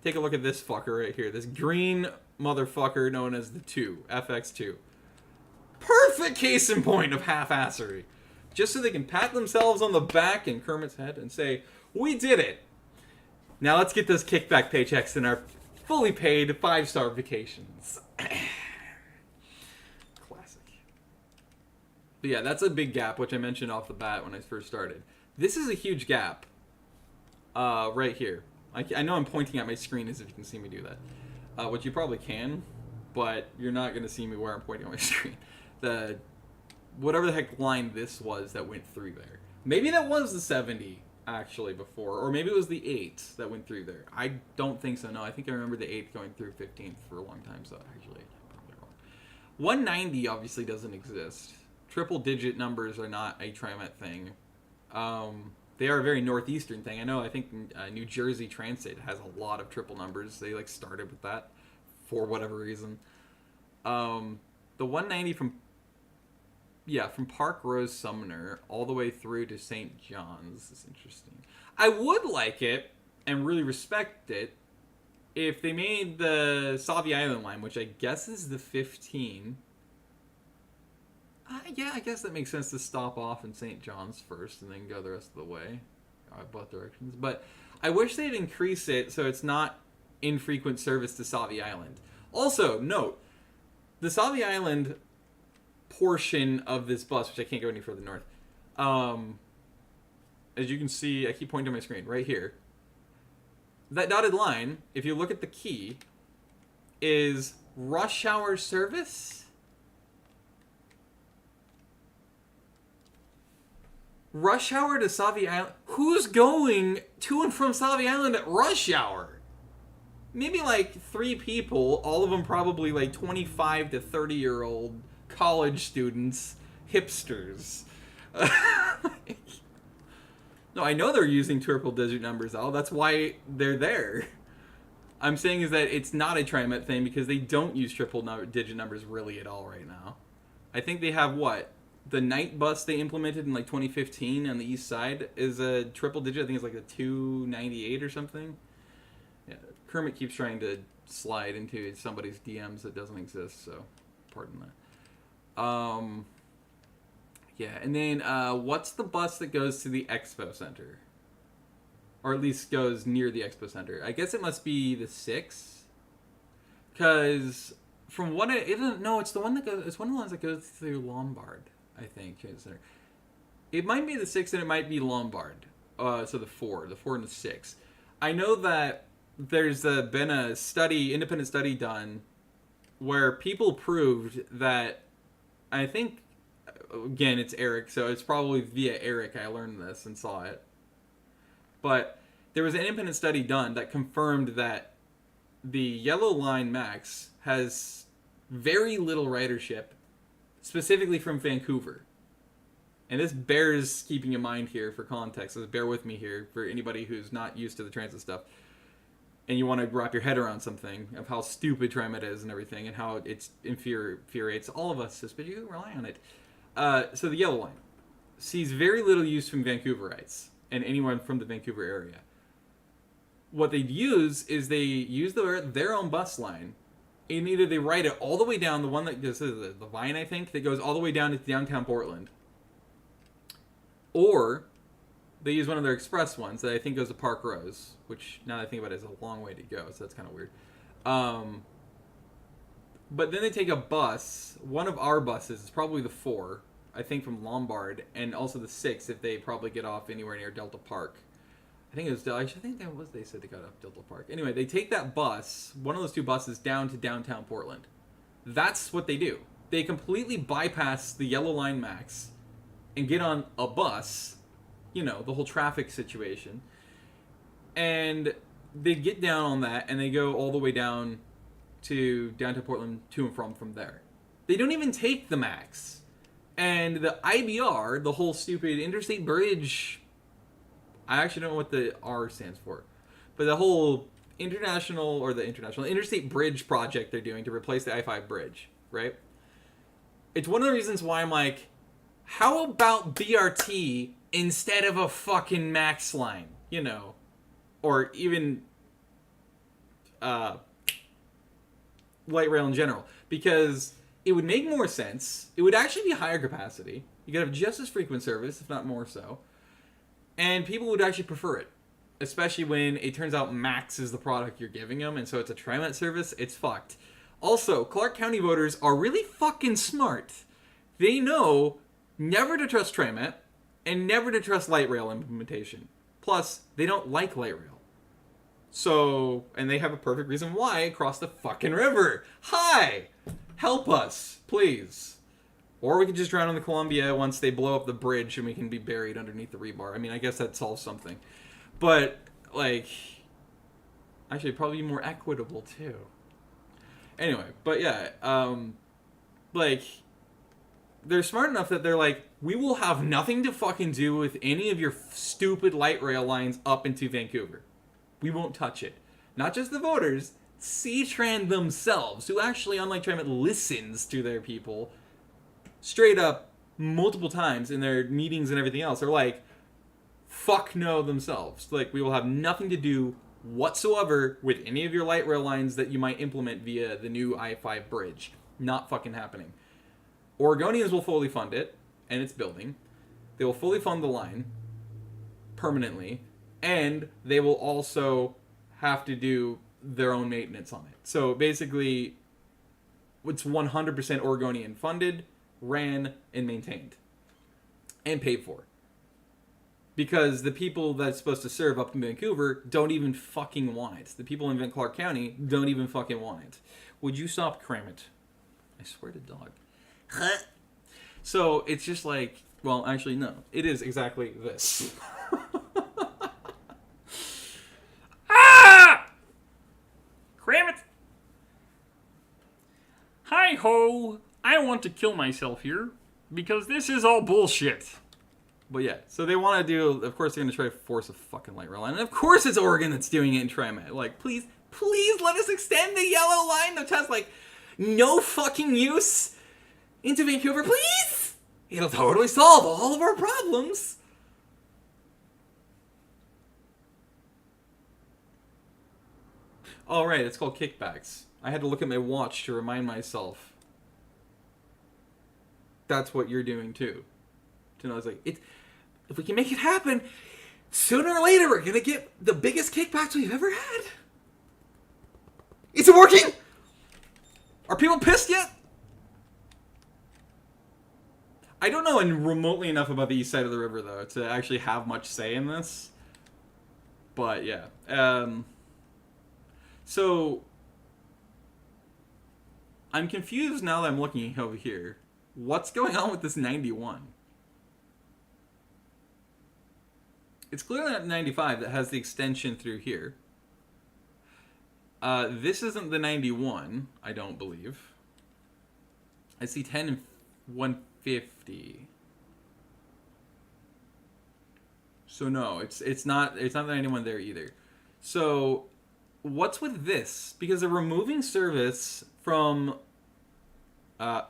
take a look at this fucker right here. This green motherfucker known as the 2, FX2. Perfect case in point of half-assery. Just so they can pat themselves on the back in Kermit's head and say, we did it. Now let's get those kickback paychecks in our fully paid 5-star vacations. Classic. But yeah, that's a big gap, which I mentioned off the bat when I first started. This is a huge gap. Right here. I know I'm pointing at my screen as if you can see me do that. Which you probably can, but you're not going to see me where I'm pointing on my screen. Whatever the heck line this was that went through there. Maybe that was the 70, actually, before. Or maybe it was the 8 that went through there. I don't think so, no. I think I remember the 8 going through 15th for a long time, so actually, I'm probably wrong. 190 obviously doesn't exist. Triple-digit numbers are not a TriMet thing. They are a very northeastern thing. I think New Jersey Transit has a lot of triple numbers. They started with that for whatever reason. The 190 from Park Rose Sumner all the way through to St. John's is interesting. I would like it and really respect it if they made the Savi Island line, which I guess is the 15. Yeah, I guess that makes sense to stop off in St. John's first and then go the rest of the way, both directions. But I wish they'd increase it so it's not infrequent service to Savi Island. Also, note, the Savi Island portion of this bus, which I can't go any further north, as you can see, I keep pointing to my screen, right here. That dotted line, if you look at the key, is rush hour service? Rush hour to Savi Island? Who's going to and from Savi Island at rush hour? Maybe like 3 people, all of them probably like 25 to 30-year-old college students, hipsters. No, I know they're using triple digit numbers, Al. That's why they're there. I'm saying is that it's not a TriMet thing because they don't use triple digit numbers really at all right now. I think they have what? The night bus they implemented in like 2015 on the east side is a triple digit. I think it's like a 298 or something. Yeah, Kermit keeps trying to slide into somebody's DMs that doesn't exist, so pardon that. Yeah, and then what's the bus that goes to the Expo Center? Or at least goes near the Expo Center. I guess it must be the 6. Because from what it's the one that goes, it's one of the ones that goes through Lombard, I think. It might be the 6 and it might be Lombard. So the 4 and the 6. I know that there's been a independent study done where people proved that, I think, again, it's Eric, so it's probably via Eric I learned this and saw it. But there was an independent study done that confirmed that the Yellow Line Max has very little ridership, specifically from Vancouver. And this bears keeping in mind here for context. So bear with me here for anybody who's not used to the transit stuff. And you want to wrap your head around something of how stupid TriMet is and everything and how it infuriates all of us, but you rely on it. So the Yellow Line sees very little use from Vancouverites and anyone from the Vancouver area. What they'd use is they use their own bus line, and either they ride it all the way down, the one that goes the Vine, I think, that goes all the way down to downtown Portland, or they use one of their express ones that I think goes to Park Rose, which now that I think about it is a long way to go, so that's kind of weird. But then they take a bus, one of our buses, it's probably the 4, I think from Lombard, and also the 6 if they probably get off anywhere near Delta Park. I think they said they got off Delta Park. Anyway, they take that bus, one of those 2 buses, down to downtown Portland. That's what they do. They completely bypass the Yellow Line Max and get on a bus, the whole traffic situation, and they get down on that and they go all the way down to downtown Portland to and from there. They don't even take the Max. And the IBR, the whole stupid interstate bridge, I actually don't know what the R stands for, but the whole interstate bridge project they're doing to replace the I-5 bridge, right? It's one of the reasons why I'm like, how about BRT instead of a fucking Max line, or even light rail in general, because it would make more sense. It would actually be higher capacity. You could have just as frequent service, if not more so, and people would actually prefer it, especially when it turns out Max is the product you're giving them, and so it's a TriMet service. It's fucked. Also, Clark County voters are really fucking smart. They know never to trust TriMet and never to trust light rail implementation. Plus, they don't like light rail. So, and they have a perfect reason why across the fucking river. Hi! Help us, please. Or we can just drown in the Columbia once they blow up the bridge and we can be buried underneath the rebar. I mean, I guess that solves something. But, actually probably be more equitable too. Anyway, but yeah, they're smart enough that they're like, we will have nothing to fucking do with any of your stupid light rail lines up into Vancouver. We won't touch it. Not just the voters, C-Tran themselves, who actually, unlike TriMet, listens to their people, straight up, multiple times in their meetings and everything else, are like, fuck no themselves. Like, we will have nothing to do whatsoever with any of your light rail lines that you might implement via the new I-5 bridge. Not fucking happening. Oregonians will fully fund it, and it's building. They will fully fund the line permanently, and they will also have to do their own maintenance on it. So basically, it's 100% Oregonian funded, ran, and maintained. And paid for. Because the people that's supposed to serve up in Vancouver don't even fucking want it. The people in Clark County don't even fucking want it. Would you stop cram it? I swear to dog. So it's just like, well, actually, no. It is exactly this. Ah! Cram it! Hi ho! I want to kill myself here because this is all bullshit. But yeah, so they want to do, of course they're going to try to force a fucking light rail line. And of course it's Oregon that's doing it in TriMet. Like, please let us extend the yellow line that has, like, no fucking use into Vancouver, please! It'll totally solve all of our problems. Oh, right, it's called kickbacks. I had to look at my watch to remind myself. That's what you're doing, too. To know, it's like, if we can make it happen, sooner or later we're gonna get the biggest kickbacks we've ever had. Is it working? Are people pissed yet? I don't know remotely enough about the east side of the river, though, to actually have much say in this. But, yeah. So, I'm confused now that I'm looking over here. What's going on with this 91? It's clearly not 95 that has the extension through here. This isn't the 91, I don't believe. I see 10 and 150. So no, it's not the 91 there either. So what's with this? Because they're removing service from Harold.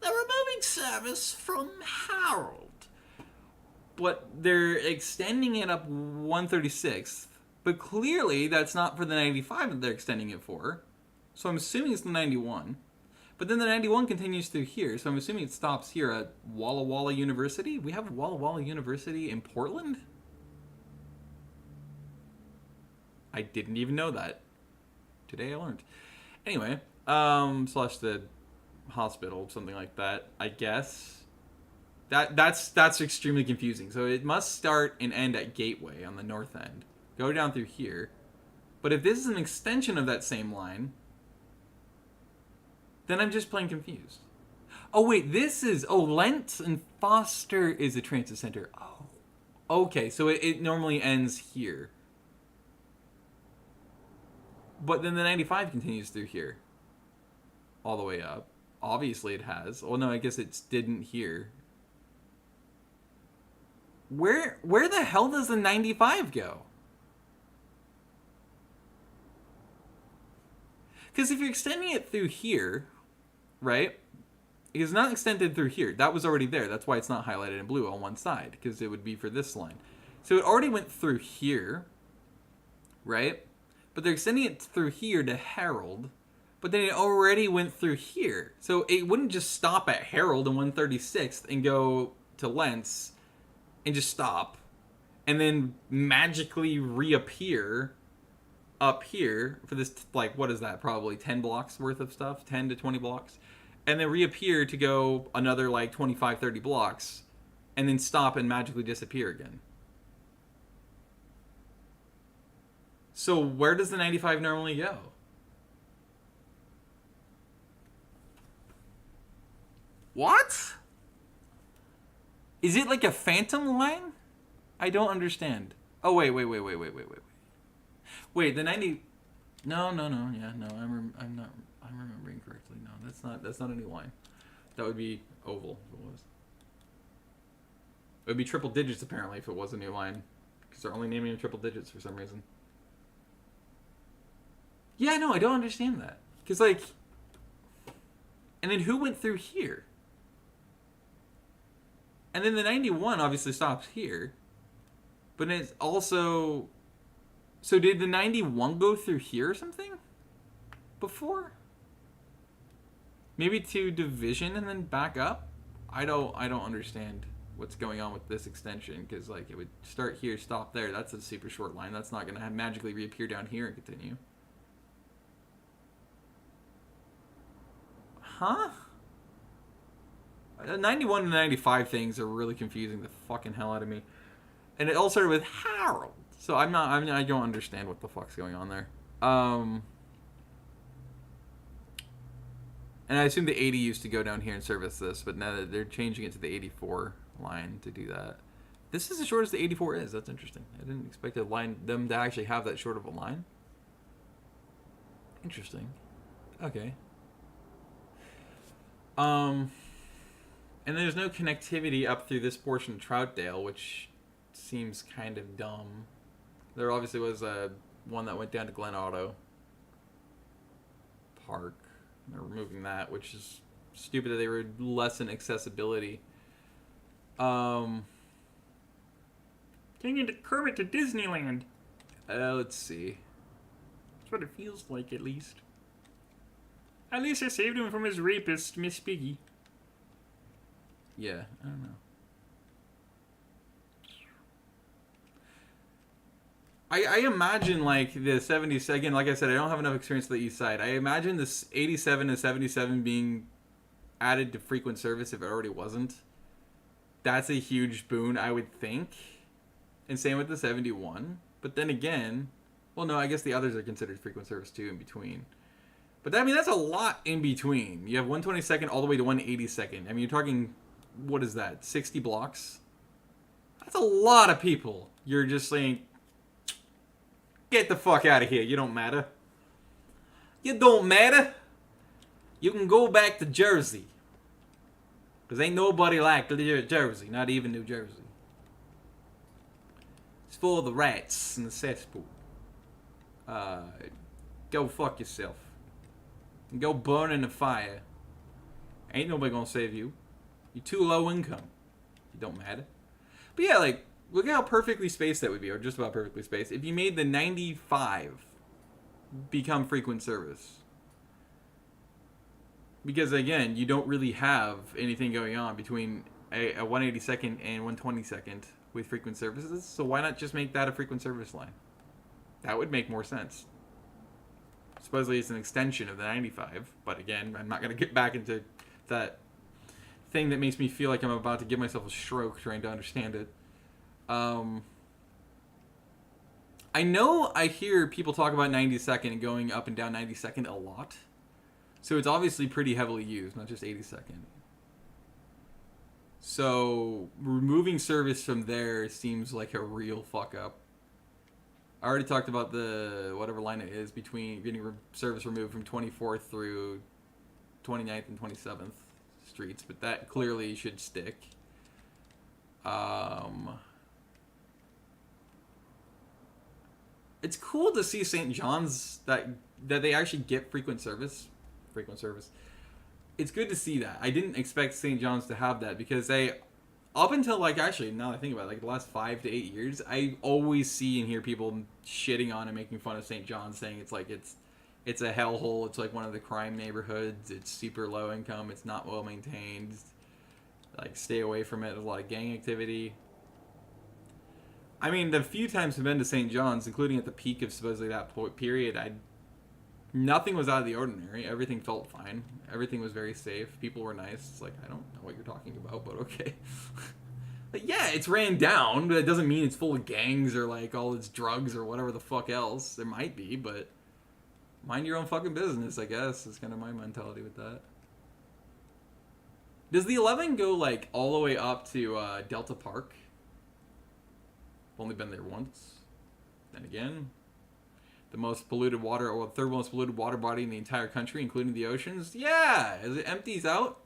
They're removing service from Harold. But they're extending it up 136th. But clearly, that's not for the 95 that they're extending it for. So I'm assuming it's the 91. But then the 91 continues through here. So I'm assuming it stops here at Walla Walla University. We have Walla Walla University in Portland? I didn't even know that. Today I learned. Anyway, slash the hospital, something like that, I guess. That's extremely confusing. So it must start and end at Gateway on the north end. Go down through here. But if this is an extension of that same line, then I'm just plain confused. Oh, wait, this is... Oh, Lent and Foster is a transit center. Oh, okay, so it normally ends here. But then the 95 continues through here. All the way up. Obviously it has. Oh, no, I guess it didn't here. Where the hell does the 95 go? Because if you're extending it through here, right? It's not extended through here. That was already there. That's why it's not highlighted in blue on one side, because it would be for this line. So it already went through here, right? But they're extending it through here to Harold, but then it already went through here. So it wouldn't just stop at Harold and 136th and go to Lentz and just stop, and then magically reappear up here for this, like, what is that, probably 10 blocks worth of stuff, 10 to 20 blocks, and then reappear to go another, like, 25, 30 blocks, and then stop and magically disappear again. So where does the 95 normally go? What? Is it like a phantom line? I don't understand. Oh, wait. Wait, the 90... No, yeah, no, I'm remembering correctly. No, that's not a new line. That would be oval if it was. It would be triple digits, apparently, if it was a new line. Because they're only naming them triple digits for some reason. Yeah, no, I don't understand that. Because, like... And then who went through here? And then the 91 obviously stops here. But it's also... So did the 91 go through here or something? Before? Maybe to Division and then back up? I don't understand what's going on with this extension, because like it would start here, stop there. That's a super short line. That's not going to magically reappear down here and continue. Huh? The 91 and 95 things are really confusing the fucking hell out of me. And it all started with Harold. So I don't understand what the fuck's going on there. And I assume the 80 used to go down here and service this, but now that they're changing it to the 84 line to do that. This is as short as the 84 is. That's interesting. I didn't expect them to actually have that short of a line. Interesting. Okay. And there's no connectivity up through this portion of Troutdale, which seems kind of dumb. There obviously was one that went down to Glen Auto Park. They're removing that, which is stupid that they would lessen accessibility. Taking Kermit to Disneyland. Let's see. That's what it feels like, at least. At least I saved him from his rapist, Miss Piggy. Yeah, I don't know. I imagine, like, the 70s... Again, like I said, I don't have enough experience with the East Side. I imagine this 87 and 77 being added to frequent service if it already wasn't. That's a huge boon, I would think. And same with the 71. But then again... Well, no, I guess the others are considered frequent service, too, in between. But, I mean, that's a lot in between. You have 122nd all the way to 182nd. I mean, you're talking... What is that? 60 blocks? That's a lot of people. You're just saying... Get the fuck out of here. You don't matter. You don't matter. You can go back to Jersey. Because ain't nobody like Jersey. Not even New Jersey. It's full of the rats and the cesspool. Go fuck yourself. And go burn in the fire. Ain't nobody gonna save you. You're too low income. You don't matter. But yeah, like... Look at how perfectly spaced that would be, or just about perfectly spaced. If you made the 95 become frequent service. Because, again, you don't really have anything going on between a 182nd and 122nd with frequent services. So why not just make that a frequent service line? That would make more sense. Supposedly it's an extension of the 95. But, again, I'm not going to get back into that thing that makes me feel like I'm about to give myself a stroke trying to understand it. I know I hear people talk about 92nd and going up and down 92nd a lot. So it's obviously pretty heavily used, not just 82nd. So removing service from there seems like a real fuck up. I already talked about the whatever line it is between getting service removed from 24th through 29th and 27th streets, but that clearly should stick. It's cool to see St. John's that they actually get frequent service. It's good to see that. I didn't expect St. John's to have that because they, up until like actually now that I think about it, like the last 5 to 8 years, I always see and hear people shitting on and making fun of St. John's, saying it's like it's a hellhole. It's like one of the crime neighborhoods. It's super low income. It's not well maintained. Like stay away from it. There's a lot of gang activity. I mean, the few times I've been to St. John's, including at the peak of supposedly that period, nothing was out of the ordinary. Everything felt fine. Everything was very safe. People were nice. It's like, I don't know what you're talking about, but okay. Like, yeah, it's ran down, but it doesn't mean it's full of gangs or like all its drugs or whatever the fuck else. There might be, but mind your own fucking business, I guess. Is kind of my mentality with that. Does the 11 go like all the way up to Delta Park? I've only been there once. Then again, the most polluted water, or the third most polluted water body in the entire country, including the oceans. Yeah, as it empties out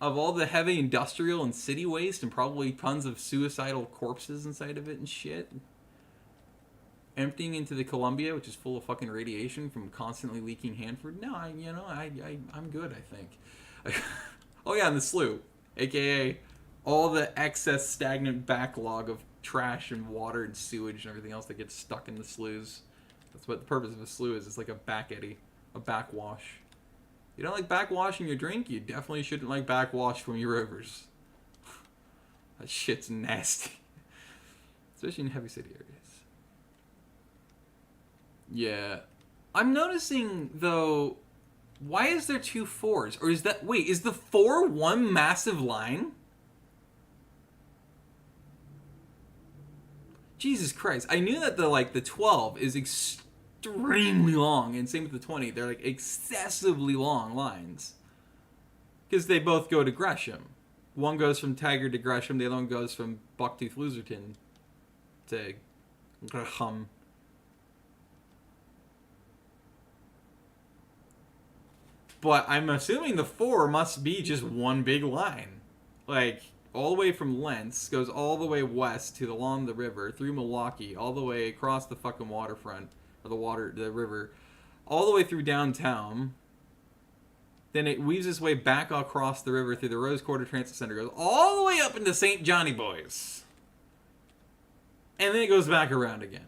of all the heavy industrial and city waste and probably tons of suicidal corpses inside of it and shit. emptying into the Columbia, which is full of fucking radiation from constantly leaking Hanford. No, I'm good, I think. Oh yeah, and the slough, aka all the excess stagnant backlog of trash and water and sewage and everything else that gets stuck in the sloughs. That's what the purpose of a slough is. It's like a back eddy, a backwash. You don't like backwashing your drink? You definitely shouldn't like backwash from your rivers. That shit's nasty. Especially in heavy city areas. Yeah. I'm noticing, though, why is there 2 4s? Or is that... Wait, is the 4 one massive line? Jesus Christ. I knew that the 12 is extremely long, and same with the 20. They're, like, excessively long lines. Because they both go to Gresham. One goes from Tiger to Gresham, the other one goes from Bucktooth Loserton to Gresham. But I'm assuming the 4 must be just one big line. Like, all the way from Lentz, goes all the way west to along the river, through Milwaukee, all the way across the fucking waterfront, or the river, all the way through downtown. Then it weaves its way back across the river through the Rose Quarter Transit Center, goes all the way up into St. Johnny Boys. And then it goes back around again.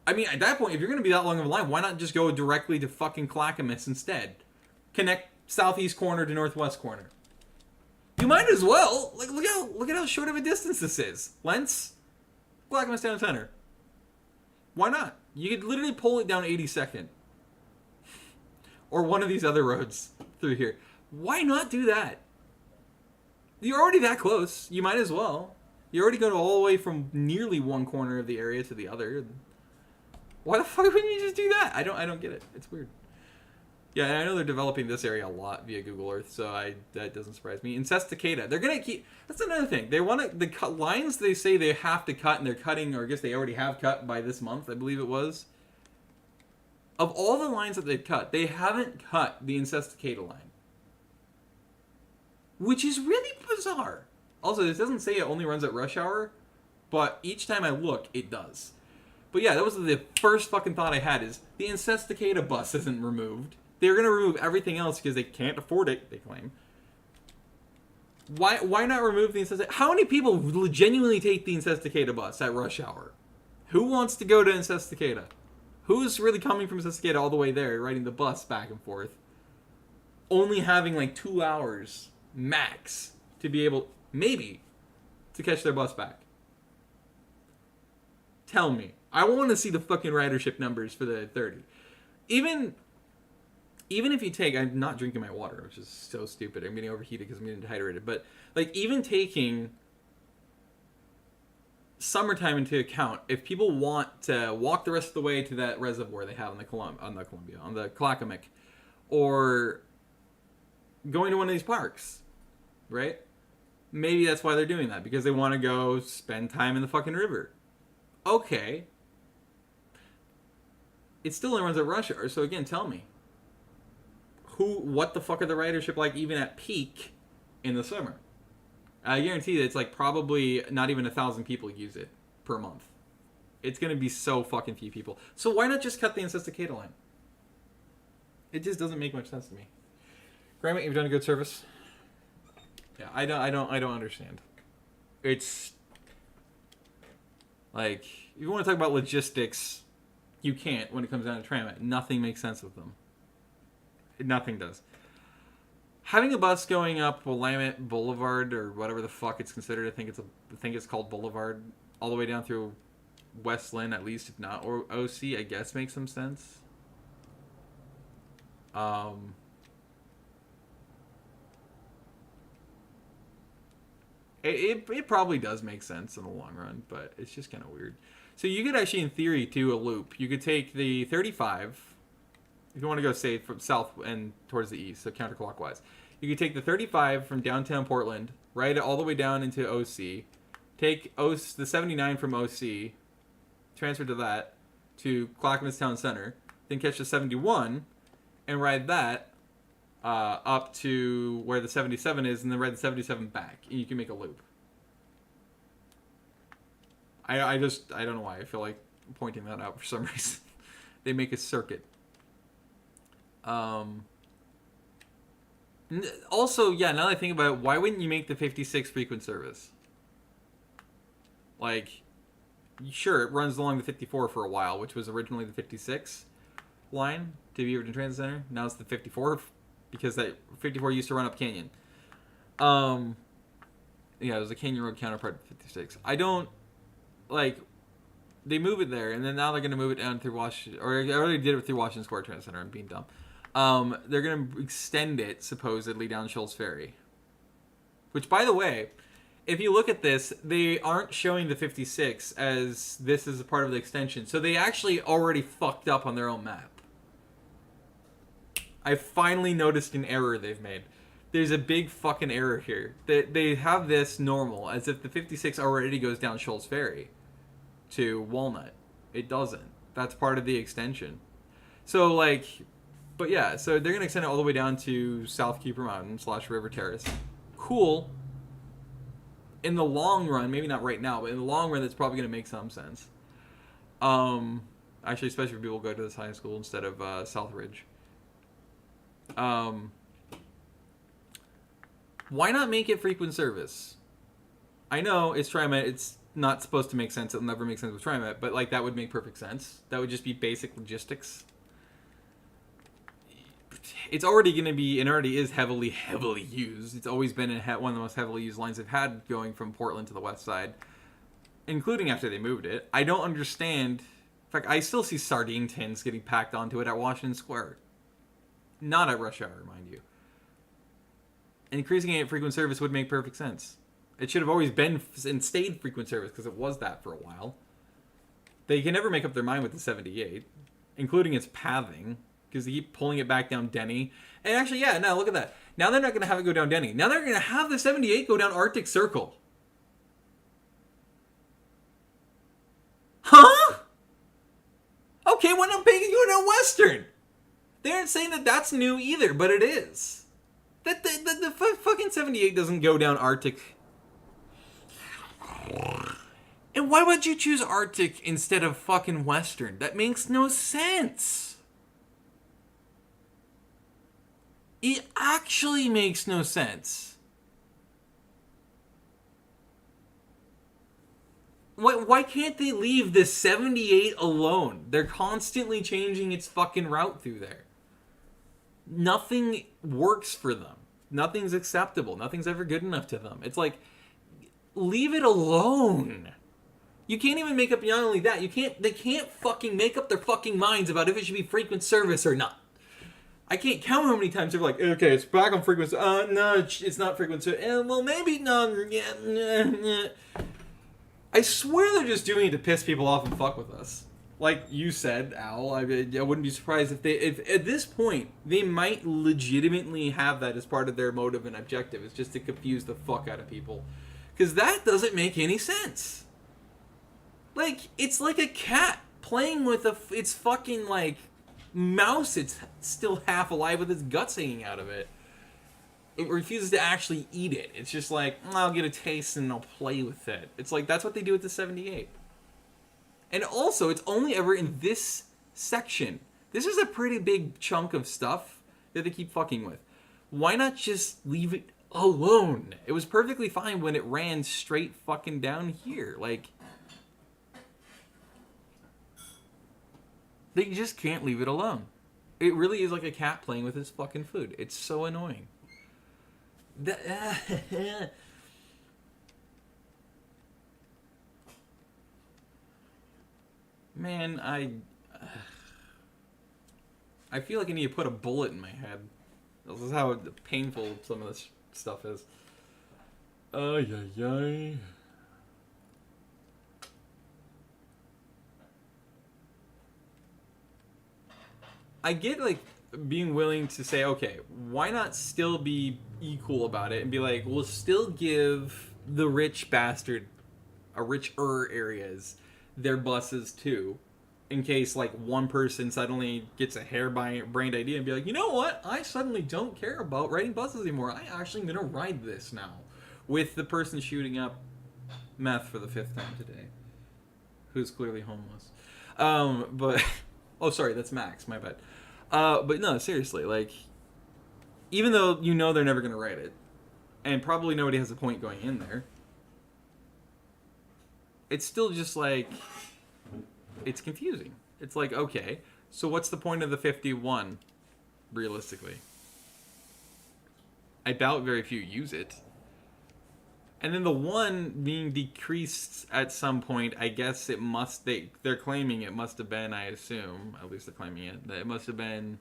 I mean, at that point, if you're going to be that long of a line, why not just go directly to fucking Clackamas instead? Connect southeast corner to northwest corner. You might as well. Like, look at how short of a distance this is. Lentz, Clackamas Town Center. Why not? You could literally pull it down 82nd. Or one of these other roads through here. Why not do that? You're already that close. You might as well. You're already going all the way from nearly one corner of the area to the other. Why the fuck wouldn't you just do that? I don't get it. It's weird. Yeah, and I know they're developing this area a lot via Google Earth, so that doesn't surprise me. In Cestacada, they're gonna keep. That's another thing. They want to lines they say they have to cut, and they're cutting, or I guess they already have cut by this month, I believe it was. Of all the lines that they've cut, they haven't cut the Incestacada line, which is really bizarre. Also, this doesn't say it only runs at rush hour, but each time I look, it does. But yeah, that was the first fucking thought I had is the Incestacada bus isn't removed. They're going to remove everything else because they can't afford it, they claim. Why not remove the Incestacada? How many people genuinely take the Incestacada bus at rush hour? Who wants to go to Incestacada? Who's really coming from Incestacada all the way there, riding the bus back and forth? Only having like 2 hours max to be able, maybe, to catch their bus back. Tell me. I want to see the fucking ridership numbers for the 30. Even if you take, I'm not drinking my water, which is so stupid. I'm getting overheated because I'm getting dehydrated. But like, even taking summertime into account, if people want to walk the rest of the way to that reservoir they have on the Clackamas, or going to one of these parks, right? Maybe that's why they're doing that, because they want to go spend time in the fucking river. Okay. It still only runs at rush hour, so again, tell me. What the fuck are the ridership like even at peak in the summer? I guarantee that it's like probably not even 1,000 people use it per month. It's going to be so fucking few people. So why not just cut the Incestacada line? It just doesn't make much sense to me. Grandma, you've done a good service. Yeah, I don't understand. It's like, if you want to talk about logistics, you can't when it comes down to TriMet. Nothing makes sense with them. Nothing does. Having a bus going up Willamette Boulevard, or whatever the fuck it's considered, I think it's called Boulevard, all the way down through West Lynn, at least, if not, or OC, I guess makes some sense. It probably does make sense in the long run, but it's just kind of weird. So you could actually, in theory, do a loop. You could take the 35, if you want to go, say, from south and towards the east, so counterclockwise. You could take the 35 from downtown Portland, ride it all the way down into OC, take the 79 from OC, transfer to that, to Clackamas Town Center, then catch the 71, and ride that up to where the 77 is, and then ride the 77 back, and you can make a loop. I don't know why. I feel like pointing that out for some reason. They make a circuit. Also, yeah, now that I think about it, why wouldn't you make the 56 frequent service? Like, sure, it runs along the 54 for a while, which was originally the 56 line to Beaverton Transit Center. Now it's the 54 because that 54 used to run up Canyon. Yeah, it was a Canyon Road counterpart to 56. I don't, like, they move it there, and then now they're going to move it down through Washington, or they already did it through Washington Square Transit Center. I'm being dumb. They're going to extend it, supposedly, down Shoals Ferry. Which, by the way, if you look at this, they aren't showing the 56 as this is a part of the extension. So they actually already fucked up on their own map. I finally noticed an error they've made. There's a big fucking error here. They have this normal, as if the 56 already goes down Shoals Ferry to Walnut. It doesn't. That's part of the extension. So, like, but yeah, so they're going to extend it all the way down to South Keeper Mountain / River Terrace. Cool. In the long run, maybe not right now, but in the long run, that's probably going to make some sense. Actually, especially if people go to this high school instead of Southridge. Why not make it frequent service? I know it's TriMet. It's not supposed to make sense. It'll never make sense with TriMet, but like that would make perfect sense. That would just be basic logistics. It's already going to be, and already is heavily used. It's always been one of the most heavily used lines they've had going from Portland to the west side, including after they moved it. I don't understand. In fact, I still see sardine tins getting packed onto it at Washington Square. Not at rush hour, mind you. Increasing it frequent service would make perfect sense. It should have always been and stayed frequent service because it was that for a while. They can never make up their mind with the 78, including its pathing, because they keep pulling it back down Denny. And actually, yeah, now look at that. Now they're not going to have it go down Denny. Now they're going to have the 78 go down Arctic Circle. Huh? Okay, why not make it go down Western? They aren't saying that that's new either, but it is. That the fucking 78 doesn't go down Arctic. And why would you choose Arctic instead of fucking Western? That makes no sense. It actually makes no sense. Why can't they leave the 78 alone? They're constantly changing its fucking route through there. Nothing works for them. Nothing's acceptable. Nothing's ever good enough to them. It's like, leave it alone. You can't even make up beyond only that. They can't fucking make up their fucking minds about if it should be frequent service or not. I can't count how many times they're like, okay, it's back on frequency. No, it's not frequency. Well, maybe not. Yeah. I swear they're just doing it to piss people off and fuck with us. Like you said, Al, I wouldn't be surprised if at this point, they might legitimately have that as part of their motive and objective. It's just to confuse the fuck out of people. Because that doesn't make any sense. Like, it's like a cat playing with its fucking, like, mouse. It's still half alive with its guts hanging out of it. It refuses to actually eat it. It's just like, I'll get a taste and I'll play with it. It's like, that's what they do with the 78. And also, it's only ever in this section. This is a pretty big chunk of stuff that they keep fucking with. Why not just leave it alone? It was perfectly fine when it ran straight fucking down here. Like, they just can't leave it alone. It really is like a cat playing with its fucking food. It's so annoying. Man, I feel like I need to put a bullet in my head. This is how painful some of this stuff is. Ay, ay, ay. I get, like, being willing to say, okay, why not still be equal about it and be like, we'll still give the rich bastard, richer areas, their buses too, in case like one person suddenly gets a harebrained idea and be like, you know what, I suddenly don't care about riding buses anymore. I actually am gonna ride this now, with the person shooting up meth for the 5th time today. who's clearly homeless. But oh, sorry, that's Max. My bad. But no, seriously, like, even though you know they're never gonna write it, and probably nobody has a point going in there, it's still just like, it's confusing. It's like, okay, so what's the point of the 51, realistically? I doubt very few use it. And then the 1 being decreased at some point, I guess it must, they're claiming it must have been, I assume, at least they're claiming it, that it must have been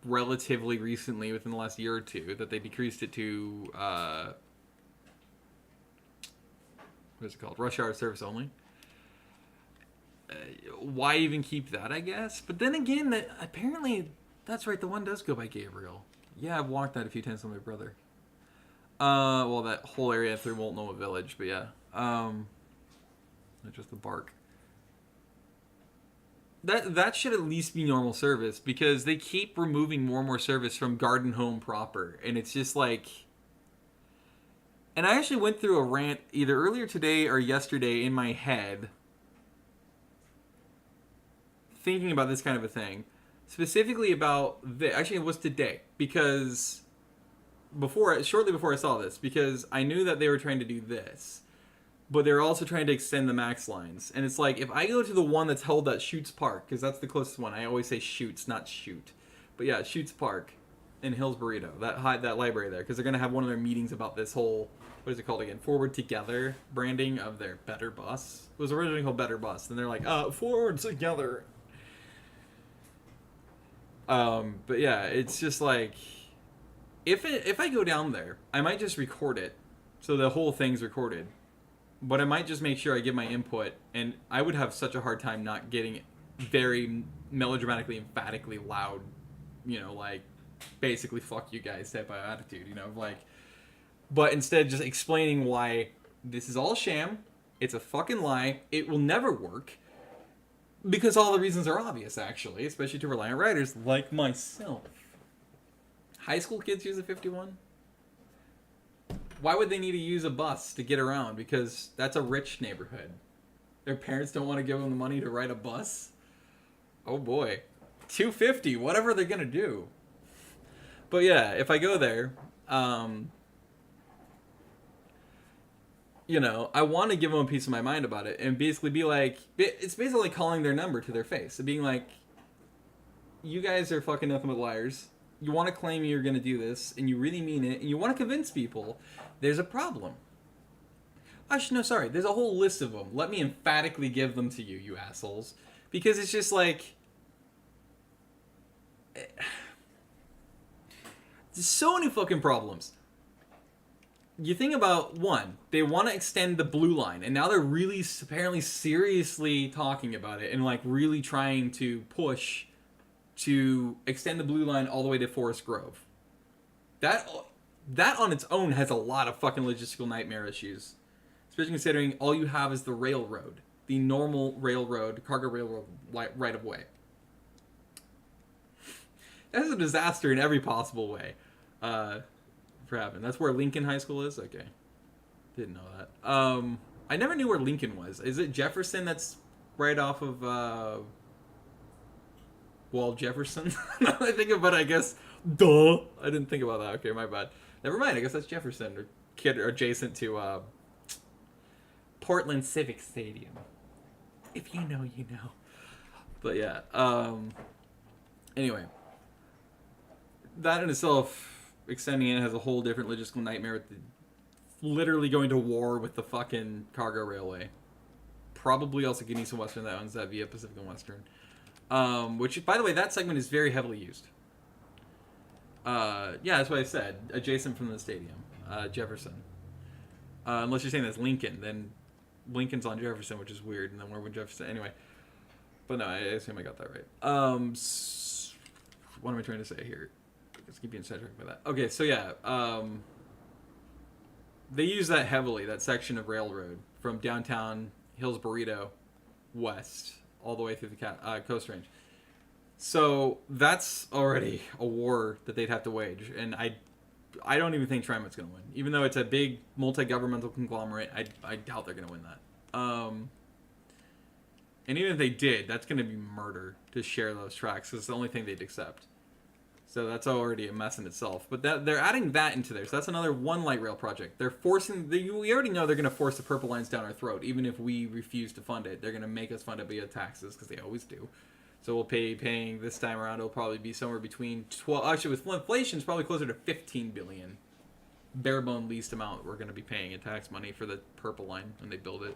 relatively recently, within the last year or two, that they decreased it to, what is it called? Rush hour service only. Why even keep that, I guess? But then again, that apparently, that's right, the 1 does go by Gabriel. Yeah, I've walked that a few times with my brother. Well, that whole area through Multnomah Village, but yeah. Just the bark. That should at least be normal service, because they keep removing more and more service from Garden Home proper, and it's just like... And I actually went through a rant either earlier today or yesterday in my head, thinking about this kind of a thing, specifically about actually it was today, because shortly before I saw this, because I knew that they were trying to do this, but they're also trying to extend the max lines. And it's like, if I go to the one that's held at Shoots Park, because that's the closest one, I always say Shoots, not Shoot, but yeah, Shoots Park in Hills Burrito, that library there, because they're going to have one of their meetings about this whole, what is it called again, Forward Together branding of their Better Bus. It was originally called Better Bus, and they're like, Forward Together. But yeah, it's just like, if I go down there, I might just record it, so the whole thing's recorded. But I might just make sure I give my input, and I would have such a hard time not getting very melodramatically, emphatically loud, like, basically fuck you guys type of attitude, like, but instead just explaining why this is all sham, it's a fucking lie, it will never work, because all the reasons are obvious, actually, especially to Reliant writers like myself. High school kids use a 51? Why would they need to use a bus to get around? Because that's a rich neighborhood. Their parents don't want to give them the money to ride a bus? Oh boy. $250, whatever they're going to do. But yeah, if I go there, I want to give them a piece of my mind about it and basically be like, it's basically calling their number to their face and being like, you guys are fucking nothing but liars. You want to claim you're going to do this, and you really mean it, and you want to convince people there's a problem. Sorry, there's a whole list of them. Let me emphatically give them to you, you assholes. Because it's just like... There's so many fucking problems. You think about, one, they want to extend the blue line, and now they're really, apparently seriously talking about it, and like really trying to push to extend the blue line all the way to Forest Grove. That on its own has a lot of fucking logistical nightmare issues. Especially considering all you have is the railroad. The normal railroad, cargo railroad right of way. That's a disaster in every possible way. For happening. That's where Lincoln High School is? Okay. Didn't know that. I never knew where Lincoln was. Is it Jefferson that's right off of, Jefferson? I think about it, I guess. Duh. I didn't think about that. Okay, my bad. Never mind. I guess that's Jefferson, or adjacent to Portland Civic Stadium. If you know, you know. But yeah. Anyway, that in itself, extending it has a whole different logistical nightmare with literally going to war with the fucking cargo railway. Probably also Genesee Western that owns that via Pacific and Western. Which, by the way, that segment is very heavily used. Yeah, that's what I said. Adjacent from the stadium. Jefferson. Unless you're saying that's Lincoln, then Lincoln's on Jefferson, which is weird, and then where would Jefferson... Anyway. But no, I assume I got that right. What am I trying to say here? Let's keep being sidetracked by that. Okay, so yeah. They use that heavily, that section of railroad, from downtown Hills Burrito west, all the way through the Coast Range. So that's already a war that they'd have to wage, and I don't even think TriMet's going to win. Even though it's a big multi-governmental conglomerate, I doubt they're going to win that. And even if they did, that's going to be murder to share those tracks, because it's the only thing they'd accept. So that's already a mess in itself. But they're adding that into there. So that's another one light rail project. They're forcing... we already know they're going to force the purple lines down our throat. Even if we refuse to fund it, they're going to make us fund it via taxes, because they always do. So we'll paying this time around, it'll probably be somewhere between 12... Actually, with inflation, it's probably closer to 15 billion. Bare bone least amount we're going to be paying in tax money for the purple line when they build it.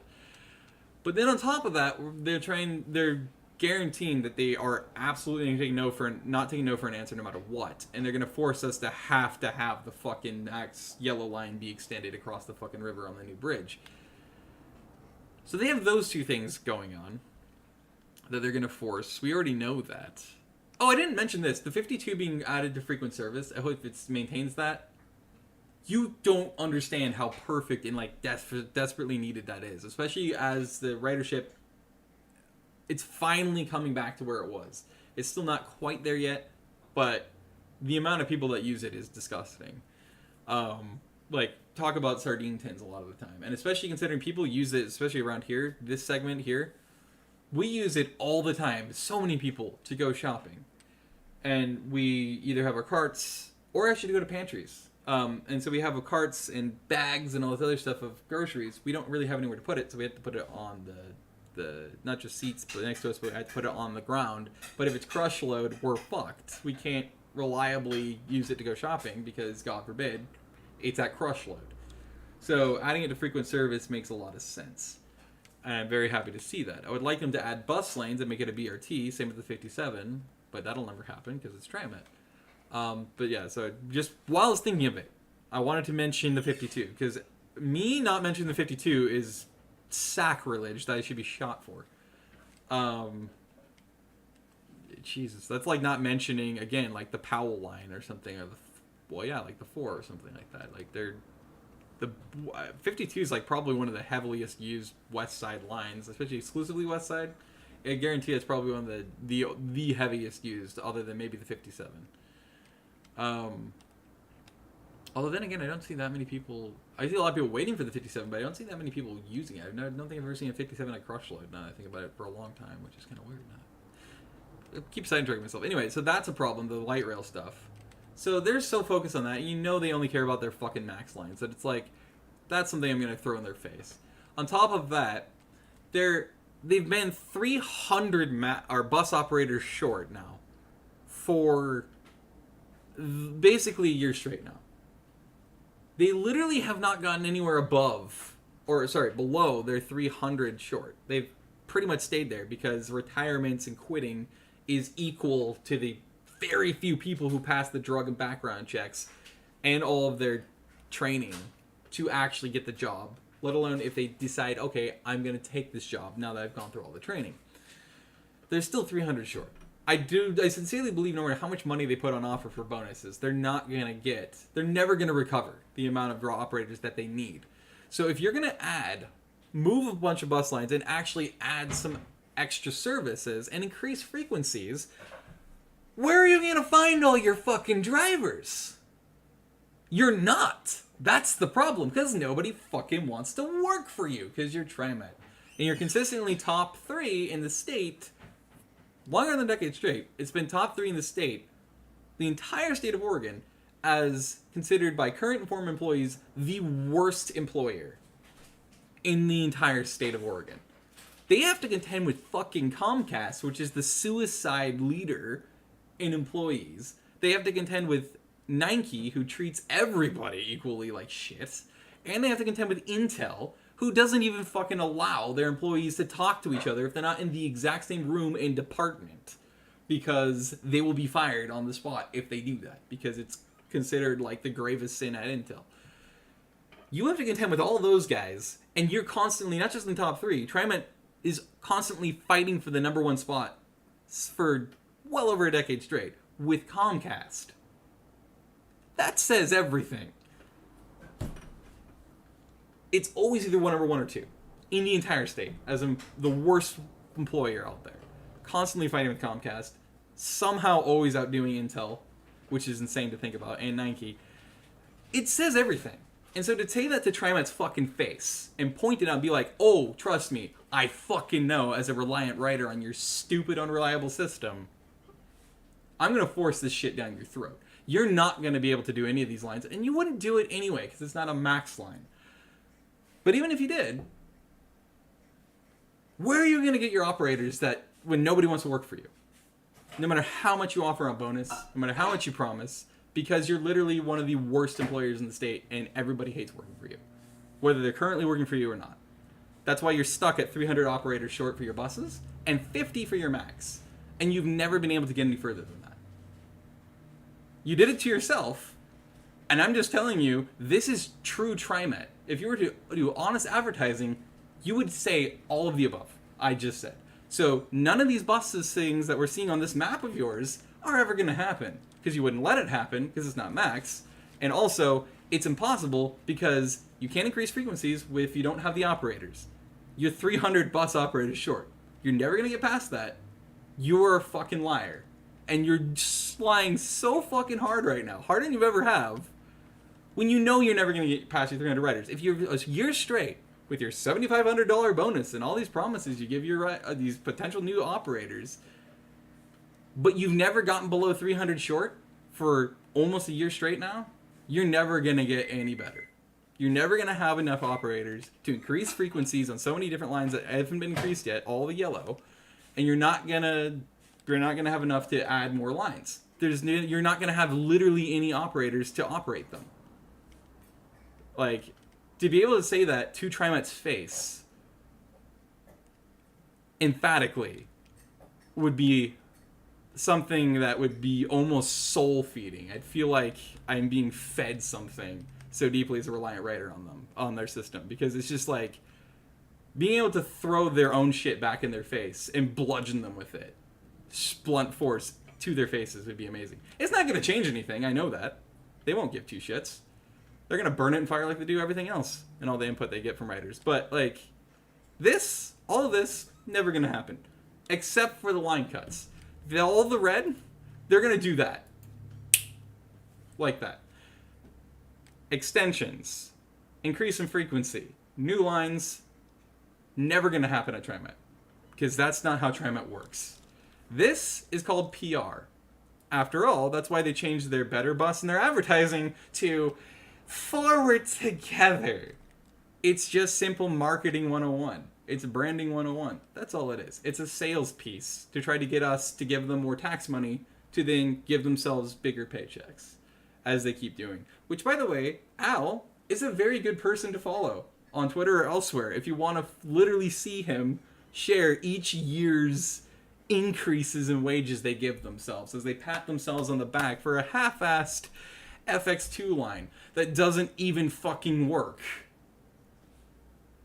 But then on top of that, they're guaranteeing that they are absolutely not taking no for an answer no matter what. And they're going to force us to have the fucking yellow line be extended across the fucking river on the new bridge. So they have those two things going on that they're going to force. We already know that. Oh, I didn't mention this. The 52 being added to frequent service, I hope it maintains that. You don't understand how perfect and like desperately needed that is, especially as the ridership, it's finally coming back to where it was. It's still not quite there yet, but the amount of people that use it is disgusting. Like, talk about sardine tins a lot of the time, and especially considering people use it, especially around here, this segment here, we use it all the time. So many people to go shopping, and we either have our carts or actually to go to pantries. And so we have carts and bags and all this other stuff of groceries. We don't really have anywhere to put it, so we have to put it on the not just seats but next to us, but we have to put it on the ground. But if it's crush load, we're fucked. We can't reliably use it to go shopping because, God forbid, it's at crush load. So adding it to frequent service makes a lot of sense. And I'm very happy to see that. I would like them to add bus lanes and make it a BRT, same with the 57, but that'll never happen because it's TriMet. But yeah, so just while I was thinking of it, I wanted to mention the 52, because me not mentioning the 52 is sacrilege that I should be shot for. Jesus, that's like not mentioning, again, like the Powell line or something, or like the 4 or something like that. Like the 52 is like probably one of the heaviest used West Side lines, especially exclusively West Side. I guarantee it's probably one of the heaviest used, other than maybe the 57. Although then again, I don't see that many people. I see a lot of people waiting for the 57, but I don't see that many people using it. I don't think I've ever seen a 57 at crush load. Now that I think about it, for a long time, which is kind of weird. Now I keep sidetracking myself. Anyway, so that's a problem. The light rail stuff. So they're so focused on that. You know, they only care about their fucking max lines. That it's like, that's something I'm gonna throw in their face. On top of that, they've been 300 bus operators short now for basically a year straight now. They literally have not gotten anywhere below their 300 short. They've pretty much stayed there because retirements and quitting is equal to the very few people who pass the drug and background checks and all of their training to actually get the job, let alone if they decide, okay, I'm going to take this job now that I've gone through all the training. They're still 300 short. I sincerely believe no matter how much money they put on offer for bonuses, they're never going to recover the amount of raw operators that they need. So if you're going to move a bunch of bus lines and actually add some extra services and increase frequencies, where are you going to find all your fucking drivers? You're not. That's the problem, because nobody fucking wants to work for you because you're TriMet. And you're consistently top 3 in the state longer than a decade straight. It's been top 3 in the state, the entire state of Oregon, as considered by current and former employees the worst employer in the entire state of Oregon. They have to contend with fucking Comcast, which is the suicide leader in employees. They have to contend with Nike, who treats everybody equally like shit. And they have to contend with Intel, who doesn't even fucking allow their employees to talk to each other if they're not in the exact same room and department, because they will be fired on the spot if they do that, because it's considered like the gravest sin at Intel. You have to contend with all those guys, and you're constantly, not just in the top 3, TriMet is constantly fighting for the number 1 spot for well over a decade straight with Comcast. That says everything. It's always either number 1 or 2 in the entire state, as the worst employer out there. Constantly fighting with Comcast, somehow always outdoing Intel, which is insane to think about, and Nike. It says everything. And so to say that to TriMet's fucking face and point it out and be like, oh, trust me, I fucking know as a Reliant writer on your stupid, unreliable system, I'm going to force this shit down your throat. You're not going to be able to do any of these lines. And you wouldn't do it anyway because it's not a max line. But even if you did, where are you going to get your operators that when nobody wants to work for you? No matter how much you offer on bonus, no matter how much you promise, because you're literally one of the worst employers in the state and everybody hates working for you, whether they're currently working for you or not. That's why you're stuck at 300 operators short for your buses and 50 for your max. And you've never been able to get any further than that. You did it to yourself, and I'm just telling you, this is true TriMet. If you were to do honest advertising, you would say all of the above I just said. So none of these buses things that we're seeing on this map of yours are ever going to happen, because you wouldn't let it happen because it's not max. And also, it's impossible because you can't increase frequencies if you don't have the operators. You're 300 bus operators short. You're never going to get past that. You're a fucking liar. And you're lying so fucking hard right now, harder than you ever have, when you know you're never going to get past your 300 riders. If you're a year straight with your $7,500 bonus and all these promises you give your these potential new operators, but you've never gotten below 300 short for almost a year straight now, you're never going to get any better. You're never going to have enough operators to increase frequencies on so many different lines that haven't been increased yet, all the yellow, and you're not going to have enough to add more lines. You're not going to have literally any operators to operate them. Like, to be able to say that to TriMet's face emphatically would be something that would be almost soul-feeding. I'd feel like I'm being fed something so deeply as a Reliant writer on their system, because it's just like being able to throw their own shit back in their face and bludgeon them with it, blunt force to their faces, would be amazing. It's not going to change anything, I know that. They won't give two shits. They're going to burn it and fire like they do everything else and all the input they get from writers. But, like, all of this, never going to happen. Except for the line cuts. All the red, they're going to do that. Like that. Extensions. Increase in frequency. New lines, never going to happen at TriMet. Because that's not how TriMet works. This is called PR. After all, that's why they changed their better bus and their advertising to Forward Together. It's just simple marketing 101. It's branding 101. That's all it is. It's a sales piece to try to get us to give them more tax money to then give themselves bigger paychecks, as they keep doing. Which, by the way, Al is a very good person to follow on Twitter or elsewhere if you want to literally see him share each year's increases in wages they give themselves as they pat themselves on the back for a half-assed FX2 line that doesn't even fucking work.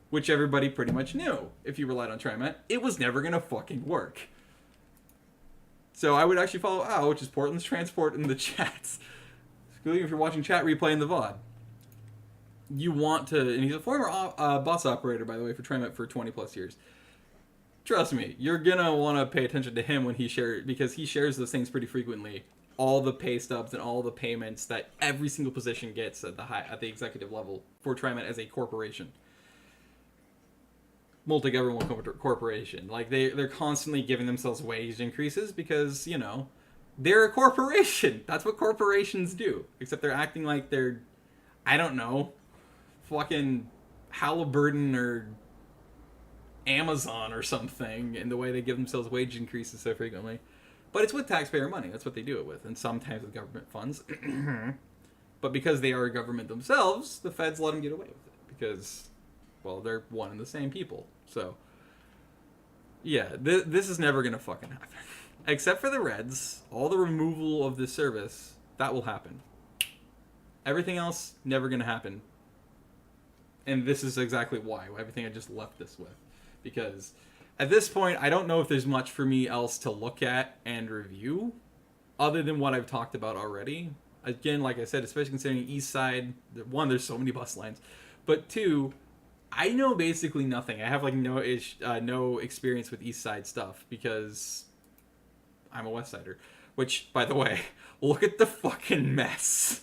Which everybody pretty much knew. If you relied on TriMet, it was never gonna fucking work. So I would actually follow Al, which is Portland's Transport, in the chats. Including if you're watching chat replay in the VOD. You want to, and he's a former bus operator, by the way, for TriMet for 20 plus years. Trust me, you're gonna want to pay attention to him when he shares, because he shares those things pretty frequently. All the pay stubs and all the payments that every single position gets at the executive level for TriMet as a corporation, multi-governmental corporation. Like they're constantly giving themselves wage increases because, you know, they're a corporation. That's what corporations do. Except they're acting like they're, I don't know, fucking Halliburton or Amazon or something in the way they give themselves wage increases so frequently. But it's with taxpayer money. That's what they do it with. And sometimes with government funds. But because they are a government themselves, the feds let them get away with it. Because, well, they're one and the same people. So, yeah, this is never going to fucking happen. Except for the Reds, all the removal of this service, that will happen. Everything else, never going to happen. And this is exactly why. Everything I just left this with. Because at this point, I don't know if there's much for me else to look at and review other than what I've talked about already. Again, like I said, especially considering East Side, one, there's so many bus lines. But two, I know basically nothing. I have like no experience with East Side stuff because I'm a West Sider. Which, by the way, look at the fucking mess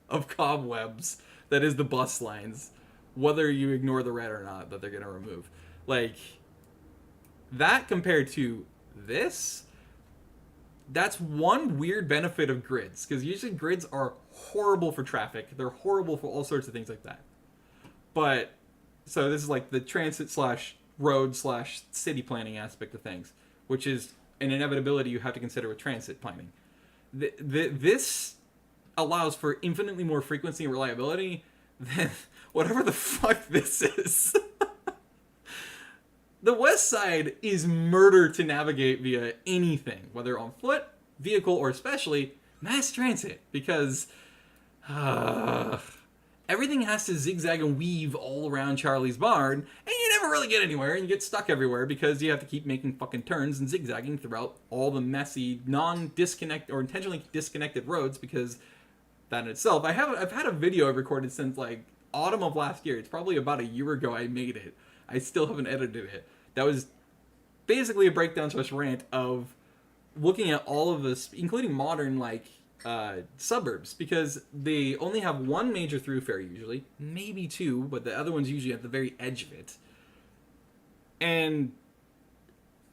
of cobwebs that is the bus lines, whether you ignore the red or not, that they're going to remove. Like, that compared to this, that's one weird benefit of grids, because usually grids are horrible for traffic. They're horrible for all sorts of things like that. But, so this is like the transit slash road slash city planning aspect of things, which is an inevitability you have to consider with transit planning. This allows for infinitely more frequency and reliability than whatever the fuck this is. The West Side is murder to navigate via anything, whether on foot, vehicle, or especially mass transit, because everything has to zigzag and weave all around Charlie's Barn, and you never really get anywhere, and you get stuck everywhere because you have to keep making fucking turns and zigzagging throughout all the messy, non-disconnect or intentionally disconnected roads, because that in itself, I've had a video I've recorded since like autumn of last year. It's probably about a year ago I made it. I still haven't edited it. That was basically a breakdown slash rant of looking at all of this, including modern like suburbs, because they only have one major thoroughfare usually, maybe two, but the other one's usually at the very edge of it. And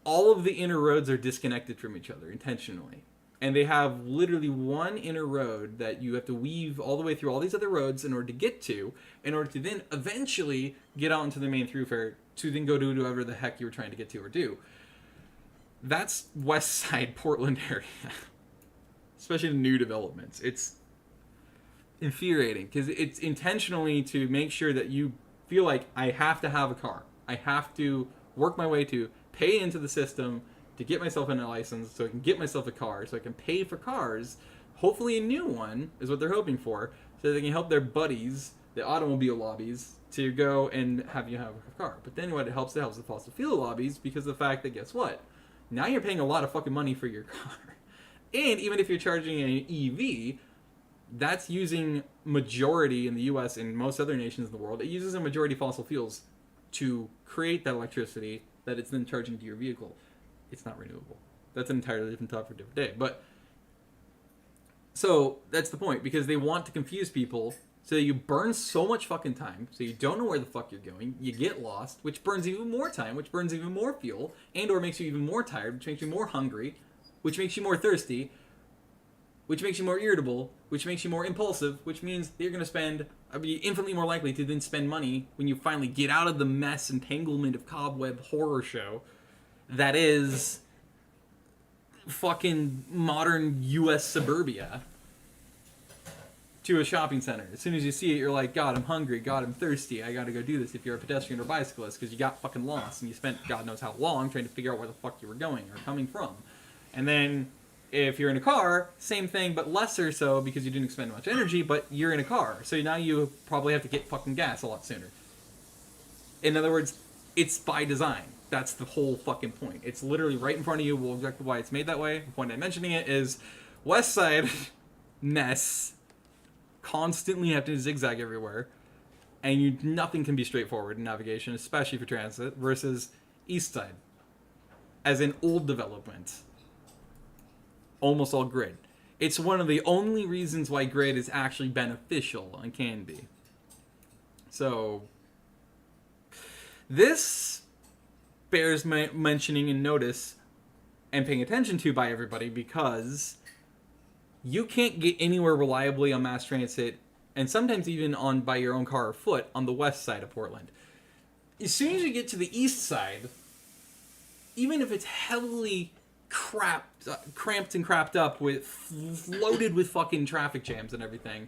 all of the inner roads are disconnected from each other intentionally. And they have literally one inner road that you have to weave all the way through all these other roads in order to get to, in order to then eventually get out into the main thoroughfare to then go do whatever the heck you were trying to get to or do. That's West Side Portland area. Especially the new developments. It's infuriating because it's intentionally to make sure that you feel like I have to have a car. I have to work my way to pay into the system to get myself a license so I can get myself a car, so I can pay for cars. Hopefully a new one is what they're hoping for, so they can help their buddies, the automobile lobbies, to go and have you have a car. But then what it helps the fossil fuel lobbies, because of the fact that, guess what? Now you're paying a lot of fucking money for your car. And even if you're charging an EV, that's using majority in the US and most other nations in the world, it uses a majority fossil fuels to create that electricity that it's then charging to your vehicle. It's not renewable. That's an entirely different topic for a different day. But so that's the point, because they want to confuse people so that you burn so much fucking time, so you don't know where the fuck you're going, you get lost, which burns even more time, which burns even more fuel, and or makes you even more tired, which makes you more hungry, which makes you more thirsty, which makes you more irritable, which makes you more impulsive, which means that you're going to be infinitely more likely to then spend money when you finally get out of the mess, entanglement of cobweb horror show that is fucking modern US suburbia to a shopping center. As soon as you see it, you're like, God, I'm hungry. God, I'm thirsty. I gotta go do this if you're a pedestrian or bicyclist, because you got fucking lost and you spent God knows how long trying to figure out where the fuck you were going or coming from. And then if you're in a car, same thing, but lesser so because you didn't expend much energy, but you're in a car. So now you probably have to get fucking gas a lot sooner. In other words, it's by design. That's the whole fucking point. It's literally right in front of you. Well, exactly why it's made that way. The point I'm mentioning it is West Side mess. Constantly have to zigzag everywhere. And nothing can be straightforward in navigation, especially for transit, versus East Side. As in old development. Almost all grid. It's one of the only reasons why grid is actually beneficial and can be. So, this bears mentioning and notice and paying attention to by everybody, because you can't get anywhere reliably on mass transit, and sometimes even on by your own car or foot, on the west side of Portland. As soon as you get to the east side, even if it's heavily cramped and crapped up with, loaded with fucking traffic jams and everything,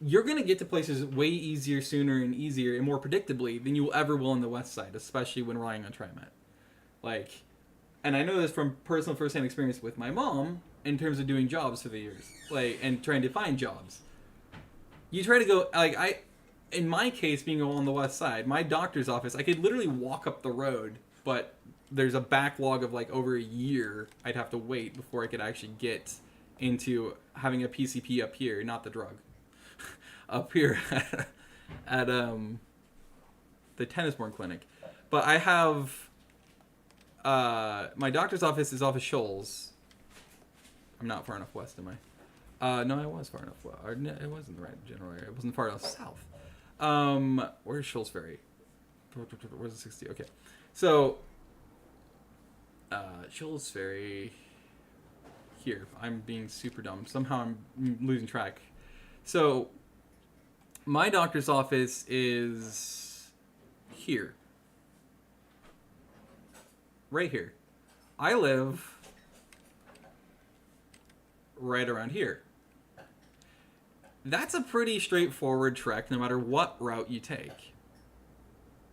you're going to get to places way easier, sooner, and easier, and more predictably than you ever will on the west side, especially when relying on TriMet. Like, and I know this from personal first-hand experience with my mom in terms of doing jobs for the years, like, and trying to find jobs. You try to go, like, in my case, being on the west side, my doctor's office, I could literally walk up the road, but there's a backlog of like over a year I'd have to wait before I could actually get into having a PCP up here, not the drug, up here at the Tennisborn Clinic. But I have my doctor's office is off of Shoals. I'm not far enough west, am I? No, I was far enough west. It wasn't the right general area. It wasn't far enough south. Where's Shoals Ferry? Where's the 60? Okay. So, Shoals Ferry. Here. I'm being super dumb. Somehow I'm losing track. So, my doctor's office is here. Right here. I live right around here. That's a pretty straightforward trek no matter what route you take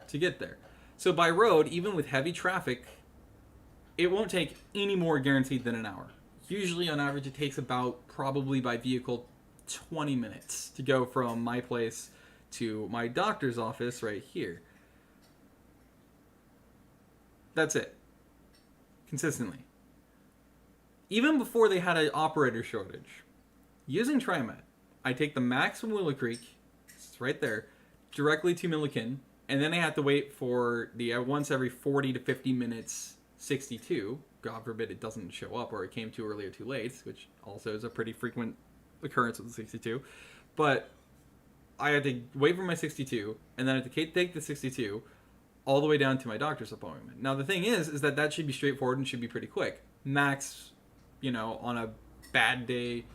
to get there. So by road, even with heavy traffic, it won't take any more guaranteed than an hour. Usually on average it takes about, probably by vehicle, 20 minutes to go from my place to my doctor's office right here. That's it. Consistently. Even before they had an operator shortage, using TriMet, I take the Max from Willow Creek, it's right there, directly to Milliken, and then I have to wait for the once every 40 to 50 minutes 62. God forbid it doesn't show up or it came too early or too late, which also is a pretty frequent occurrence with the 62. But I had to wait for my 62, and then I had to take the 62 all the way down to my doctor's appointment. Now the thing is that should be straightforward and should be pretty quick. Max, on a bad day,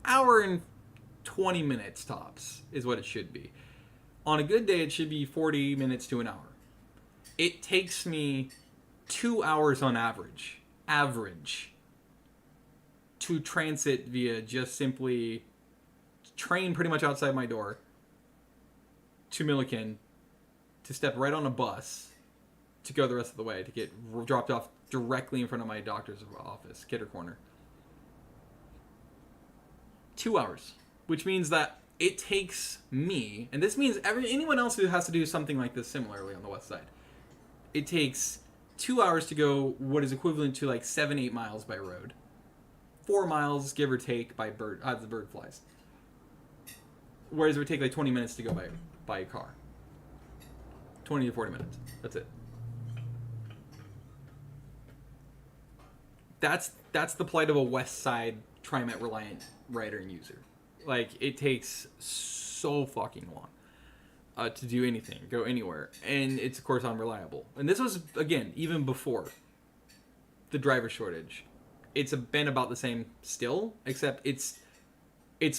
hour and 20 minutes tops is what it should be. On a good day, it should be 40 minutes to an hour. It takes me 2 hours on average, to transit via just simply train pretty much outside my door to Milliken, to step right on a bus to go the rest of the way, to get dropped off directly in front of my doctor's office, Kidder Corner. 2 hours. Which means that it takes me, and this means anyone else who has to do something like this similarly on the west side, it takes 2 hours to go what is equivalent to like 7-8 miles by road. 4 miles, give or take, by the bird flies. Whereas it would take like 20 minutes to go by car. 20 to 40 minutes. That's it. That's the plight of a west side TriMet Reliant rider and user. Like, it takes so fucking long to do anything, go anywhere. And it's, of course, unreliable. And this was, again, even before the driver shortage. It's been about the same still, except it's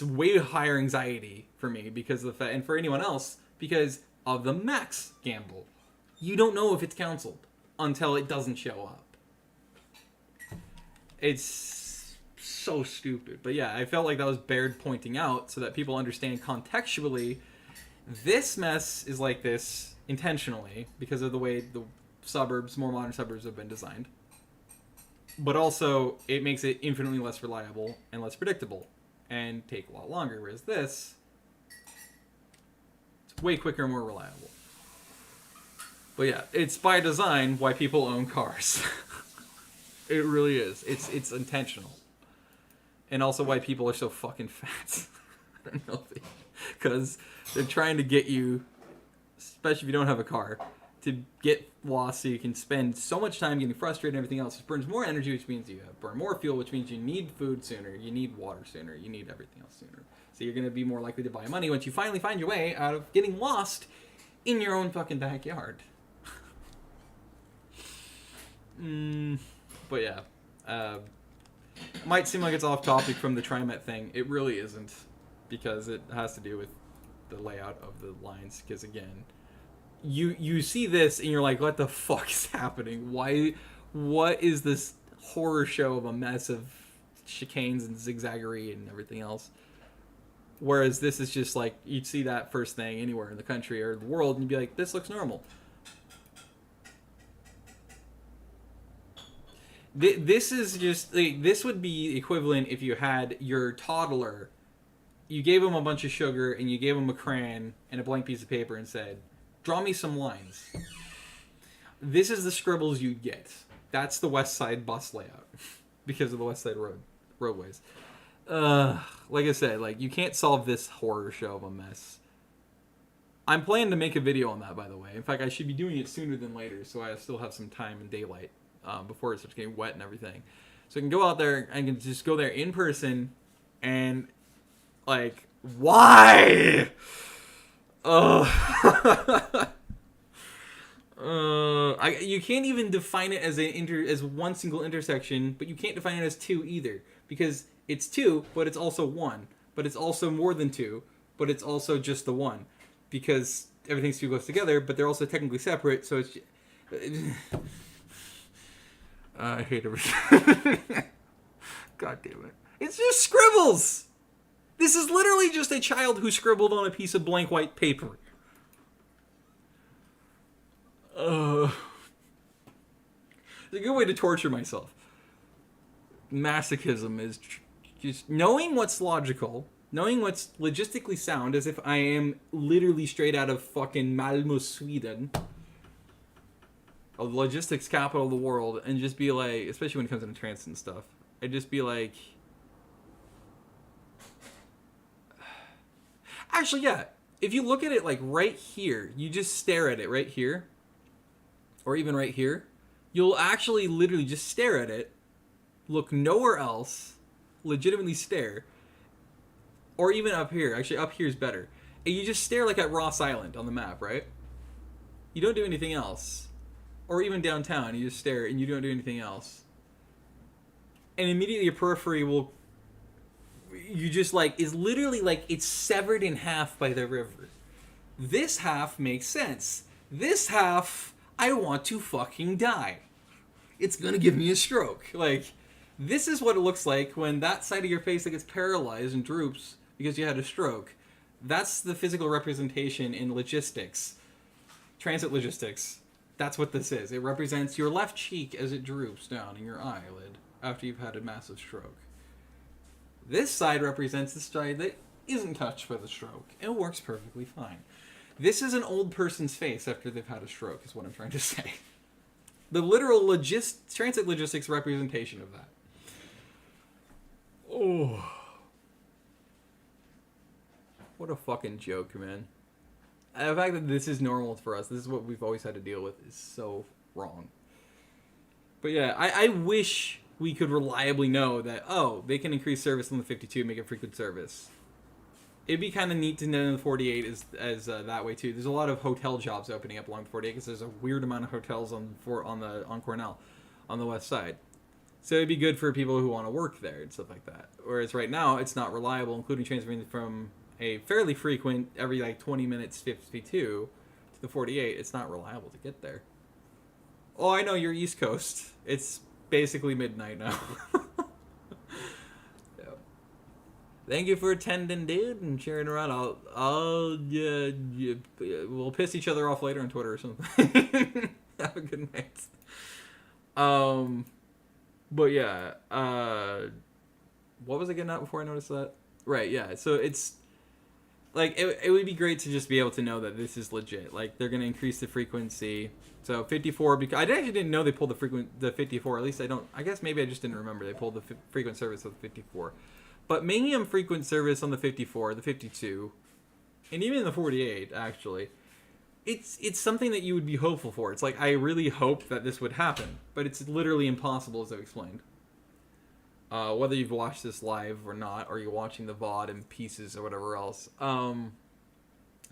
way higher anxiety for me because of the fact, and for anyone else, because of the Max gamble. You don't know if it's canceled until it doesn't show up. It's so stupid. But yeah, I felt like that was bared pointing out so that people understand contextually this mess is like this intentionally because of the way the suburbs, more modern suburbs, have been designed. But also, it makes it infinitely less reliable and less predictable and take a lot longer. Whereas this, it's way quicker and more reliable. But yeah, it's by design why people own cars. It really is. It's intentional. And also why people are so fucking fat. I don't know. Because they're trying to get you, especially if you don't have a car, to get lost so you can spend so much time getting frustrated and everything else. It burns more energy, which means you burn more fuel, which means you need food sooner, you need water sooner, you need everything else sooner. So you're going to be more likely to buy money once you finally find your way out of getting lost in your own fucking backyard. But yeah. It might seem like it's off topic from the TriMet thing. It really isn't, because it has to do with the layout of the lines. Because again, you see this and you're like, what the fuck is happening? What is this horror show of a mess of chicanes and zigzaggery and everything else? Whereas this is just like, you'd see that first thing anywhere in the country or the world and you'd be like, this looks normal. This is just, like, this would be equivalent if you had your toddler, you gave him a bunch of sugar and you gave him a crayon and a blank piece of paper and said, draw me some lines. This is the scribbles you get. That's the West Side bus layout because of the West Side roadways. Like I said, like, you can't solve this horror show of a mess. I'm planning to make a video on that, by the way. In fact, I should be doing it sooner than later, so I still have some time and daylight before it starts getting wet and everything. So I can go out there, I can just go there in person and, like, why? You can't even define it as as one single intersection, but you can't define it as two either, because it's two, but it's also one, but it's also more than two, but it's also just the one, because everything's too close together, but they're also technically separate. So it's. I hate everything. God damn it! It's just scribbles. This is literally just a child who scribbled on a piece of blank white paper. It's a good way to torture myself. Masochism is just knowing what's logical, knowing what's logistically sound, as if I am literally straight out of fucking Malmö, Sweden, a logistics capital of the world, and just be like, especially when it comes to transit and stuff, I'd just be like, actually, yeah, if you look at it like right here, you just stare at it right here, or even right here, you'll actually literally just stare at it, look nowhere else, legitimately stare, or even up here. Actually, up here is better. And you just stare like at Ross Island on the map, right? You don't do anything else. Or even downtown, you just stare and you don't do anything else. And immediately your periphery will, you just like, is literally like it's severed in half by the river. This half makes sense. This half, I want to fucking die. It's gonna give me a stroke. Like, this is what it looks like when that side of your face that gets paralyzed and droops because you had a stroke. That's the physical representation in logistics. Transit logistics. That's what this is. It represents your left cheek as it droops down in your eyelid after you've had a massive stroke. This side represents the side that isn't touched by the stroke. It works perfectly fine. This is an old person's face after they've had a stroke, is what I'm trying to say. The literal transit logistics representation of that. Oh. What a fucking joke, man. The fact that this is normal for us, this is what we've always had to deal with, is so wrong. But yeah, I wish we could reliably know that, oh, they can increase service on the 52 and make it frequent service. It'd be kind of neat to know the 48 as that way too. There's a lot of hotel jobs opening up along the 48 because there's a weird amount of hotels on Cornell, on the west side. So it'd be good for people who want to work there and stuff like that. Whereas right now it's not reliable, including transferring from a fairly frequent every like 20 minutes 52 to the 48. It's not reliable to get there. Oh, I know, you're East Coast. It's basically midnight now. Thank you for attending, dude, and sharing around. We'll piss each other off later on Twitter or something. Have a good night. But yeah, what was I getting at before I noticed that? Right, yeah. So it's like it would be great to just be able to know that this is legit. Like they're gonna increase the frequency. So 54, because I actually didn't know they pulled the 54. At least I don't. I guess maybe I just didn't remember they pulled the frequent service of the 54. But medium frequent service on the 54, the 52, and even the 48, actually, it's something that you would be hopeful for. It's like, I really hope that this would happen, but it's literally impossible, as I've explained. Whether you've watched this live or not, or you're watching the VOD in pieces or whatever else,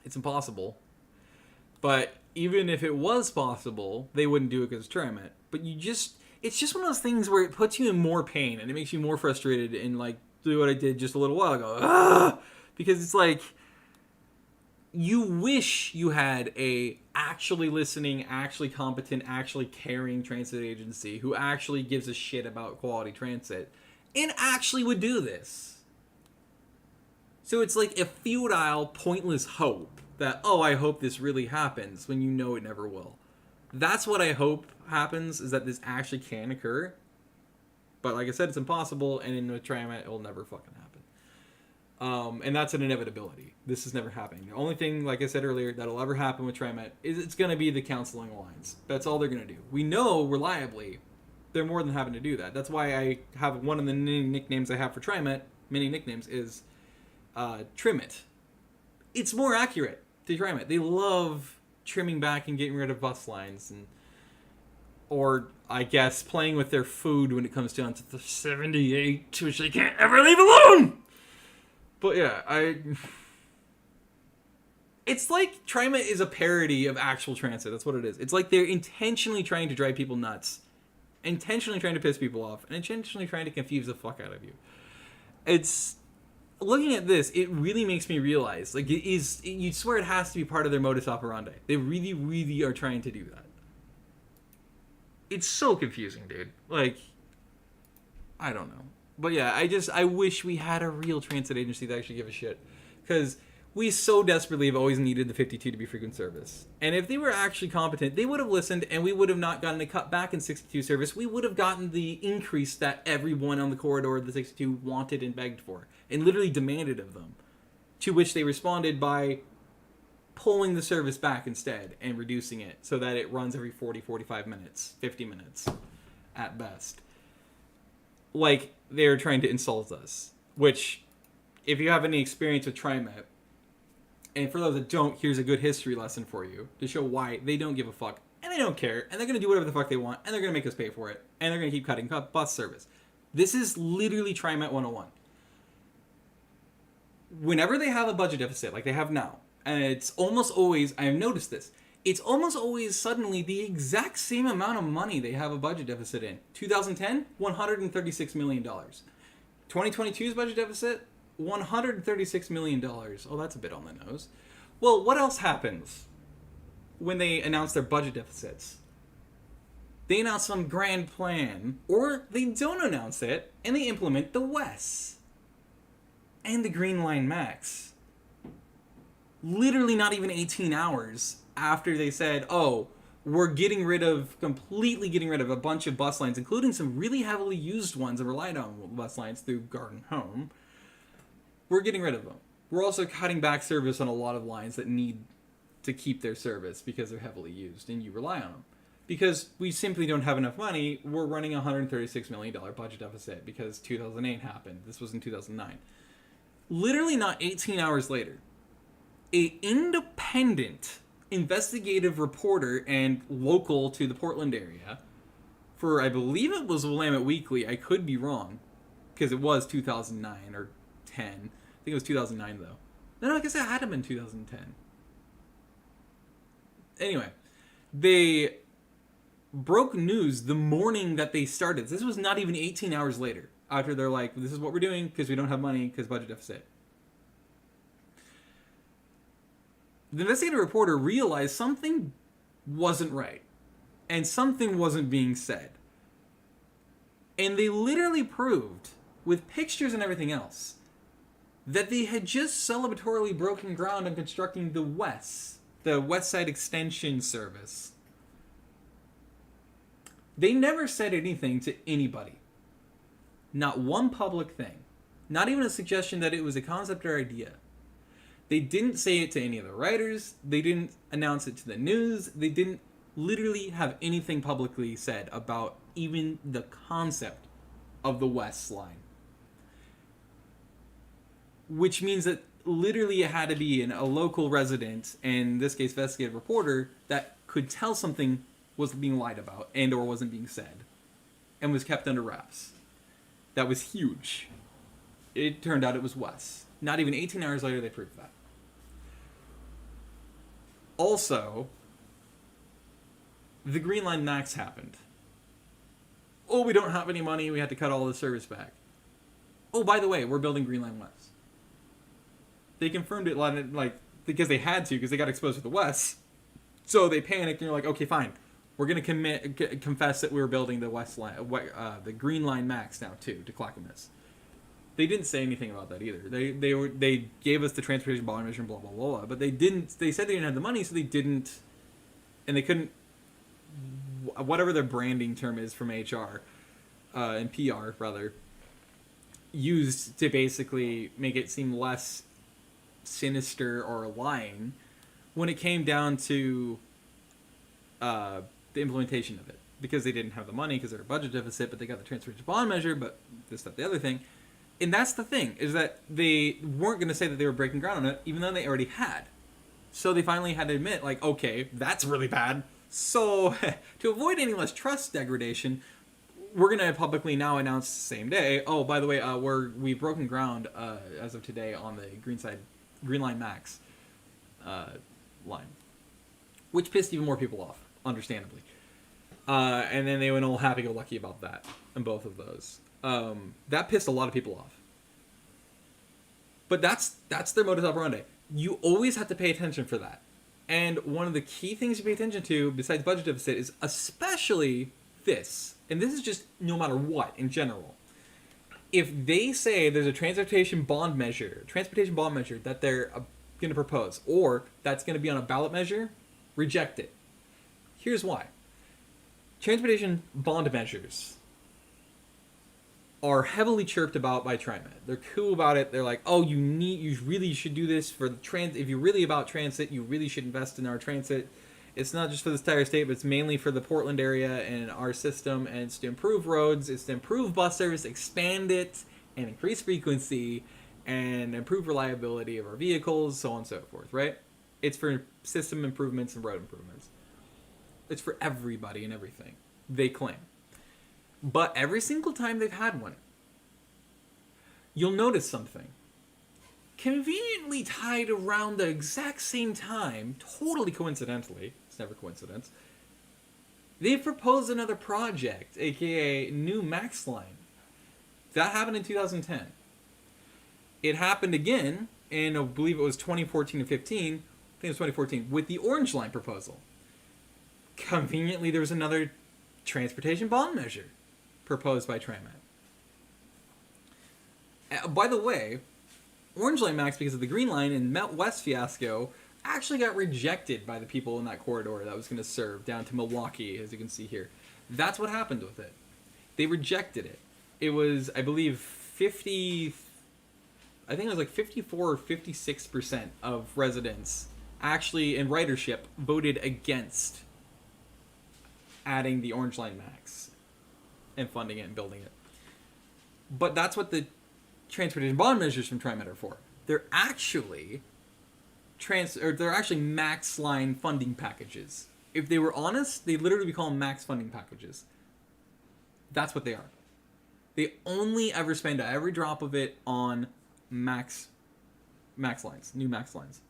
it's impossible. But even if it was possible, they wouldn't do it because of TriMet. But it's just one of those things where it puts you in more pain, and it makes you more frustrated and, like, do what I did just a little while ago. Because it's like, you wish you had a actually listening, actually competent, actually caring transit agency who actually gives a shit about quality transit and actually would do this. So it's like a futile, pointless hope that, oh, I hope this really happens, when you know it never will. That's what I hope happens, is that this actually can occur. But like I said, it's impossible, and in the TriMet, it will never fucking happen. And that's an inevitability. This is never happening. The only thing, like I said earlier, that'll ever happen with TriMet is it's going to be the counseling lines. That's all they're going to do. We know reliably they're more than happy to do that. That's why I have one of the many nicknames I have for TriMet, many nicknames, is TrimIt. It's more accurate to TriMet. They love trimming back and getting rid of bus lines or I guess playing with their food when it comes down to the 78, which they can't ever leave alone. But yeah, It's like TriMet is a parody of actual transit. That's what it is. It's like they're intentionally trying to drive people nuts, intentionally trying to piss people off, and intentionally trying to confuse the fuck out of you. It's looking at this, it really makes me realize, like, it is. You'd swear it has to be part of their modus operandi. They really, really are trying to do that. It's so confusing, dude. Like, I don't know, but yeah, I wish we had a real transit agency that actually give a shit, because we so desperately have always needed the 52 to be frequent service. And if they were actually competent, they would have listened, and we would have not gotten a cut back in 62 service. We would have gotten the increase that everyone on the corridor of the 62 wanted and begged for, and literally demanded of them. To which they responded by pulling the service back instead and reducing it so that it runs every 40, 45 minutes, 50 minutes at best. Like, they're trying to insult us. Which, if you have any experience with TriMet, and for those that don't, here's a good history lesson for you to show why they don't give a fuck, and they don't care, and they're going to do whatever the fuck they want, and they're going to make us pay for it, and they're going to keep cutting bus service. This is literally TriMet 101. Whenever they have a budget deficit, like they have now, and it's almost always, I have noticed this, it's almost always suddenly the exact same amount of money they have a budget deficit in. 2010, $136 million. 2022's budget deficit, $136 million. Oh, that's a bit on the nose. Well, what else happens when they announce their budget deficits? They announce some grand plan, or they don't announce it, and they implement the WES and the Green Line Max. Literally not even 18 hours after they said, oh, we're completely getting rid of a bunch of bus lines, including some really heavily used ones and relied on bus lines through Garden Home. We're getting rid of them. We're also cutting back service on a lot of lines that need to keep their service because they're heavily used and you rely on them. Because we simply don't have enough money, we're running a $136 million budget deficit because 2008 happened. This was in 2009. Literally not 18 hours later, an independent investigative reporter and local to the Portland area for, I believe it was Willamette Weekly, I could be wrong, because it was 2009 or 10. I think it was 2009 though. No, I guess it had to have been 2010. Anyway, they broke news the morning that they started. This was not even 18 hours later after they're like, this is what we're doing because we don't have money because budget deficit. The investigative reporter realized something wasn't right and something wasn't being said. And they literally proved, with pictures and everything else, that they had just celebratorily broken ground on constructing the West Side Extension Service. They never said anything to anybody. Not one public thing. Not even a suggestion that it was a concept or idea. They didn't say it to any of the writers. They didn't announce it to the news. They didn't literally have anything publicly said about even the concept of the West Line. Which means that literally it had to be a local resident, and in this case, investigative reporter, that could tell something was being lied about and or wasn't being said and was kept under wraps. That was huge. It turned out it was Wes. Not even 18 hours later, they proved that. Also, the Green Line Max happened. Oh, we don't have any money. We had to cut all the service back. Oh, by the way, we're building Green Line West. They confirmed it like because they had to, because they got exposed to the West. So they panicked and they're like, okay, fine. We're going to confess that we were building the West Line, the Green Line Max now too, to Clackamas. They didn't say anything about that either. They gave us the transportation volume measure and blah blah blah, but they didn't. They said they didn't have the money, so they didn't, and they couldn't. Whatever their branding term is from HR and PR rather, used to basically make it seem less sinister or lying when it came down to the implementation of it, because they didn't have the money because they're a budget deficit, but they got the transportation bond measure, but this, that, the other thing. And that's the thing, is that they weren't going to say that they were breaking ground on it, even though they already had. So they finally had to admit, like, okay, that's really bad. So to avoid any less trust degradation, we're going to publicly now announce the same day, oh, by the way, we've broken ground as of today on the Green Line Max. line, which pissed even more people off, understandably. And then they went all happy-go-lucky about that in both of those. That pissed a lot of people off. But that's their modus operandi. You always have to pay attention for that. And one of the key things you pay attention to, besides budget deficit, is especially this. And this is just no matter what, in general. If they say there's a transportation bond measure that they're going to propose, or that's going to be on a ballot measure, reject it. Here's why. Transportation bond measures are heavily chirped about by TriMet. They're cool about it. They're like, oh, you really should do this for the transit. If you're really about transit, you really should invest in our transit. It's not just for this entire state, but it's mainly for the Portland area and our system, and it's to improve roads, it's to improve bus service, expand it, and increase frequency, and improve reliability of our vehicles, so on and so forth, right? It's for system improvements and road improvements. It's for everybody and everything, they claim. But every single time they've had one, you'll notice something. Conveniently tied around the exact same time, totally coincidentally, it's never coincidence, they've proposed another project, aka new Max Line. That happened in 2010. It happened again in, I believe it was 2014 and 15, I think it was 2014, with the Orange Line proposal. Conveniently, there was another transportation bond measure proposed by TriMet. By the way, Orange Line Max, because of the Green Line and Met West fiasco, actually got rejected by the people in that corridor that was going to serve down to Milwaukee, as you can see here. That's what happened with it. They rejected it. It was, I believe, 54 or 56% of residents actually, in ridership, voted against adding the Orange Line Max and funding it and building it. But that's what the transportation bond measures from TriMet are for. They're actually Max Line funding packages. If they were honest, they'd literally be called Max funding packages. That's what they are. They only ever spend every drop of it on Max lines, new Max lines.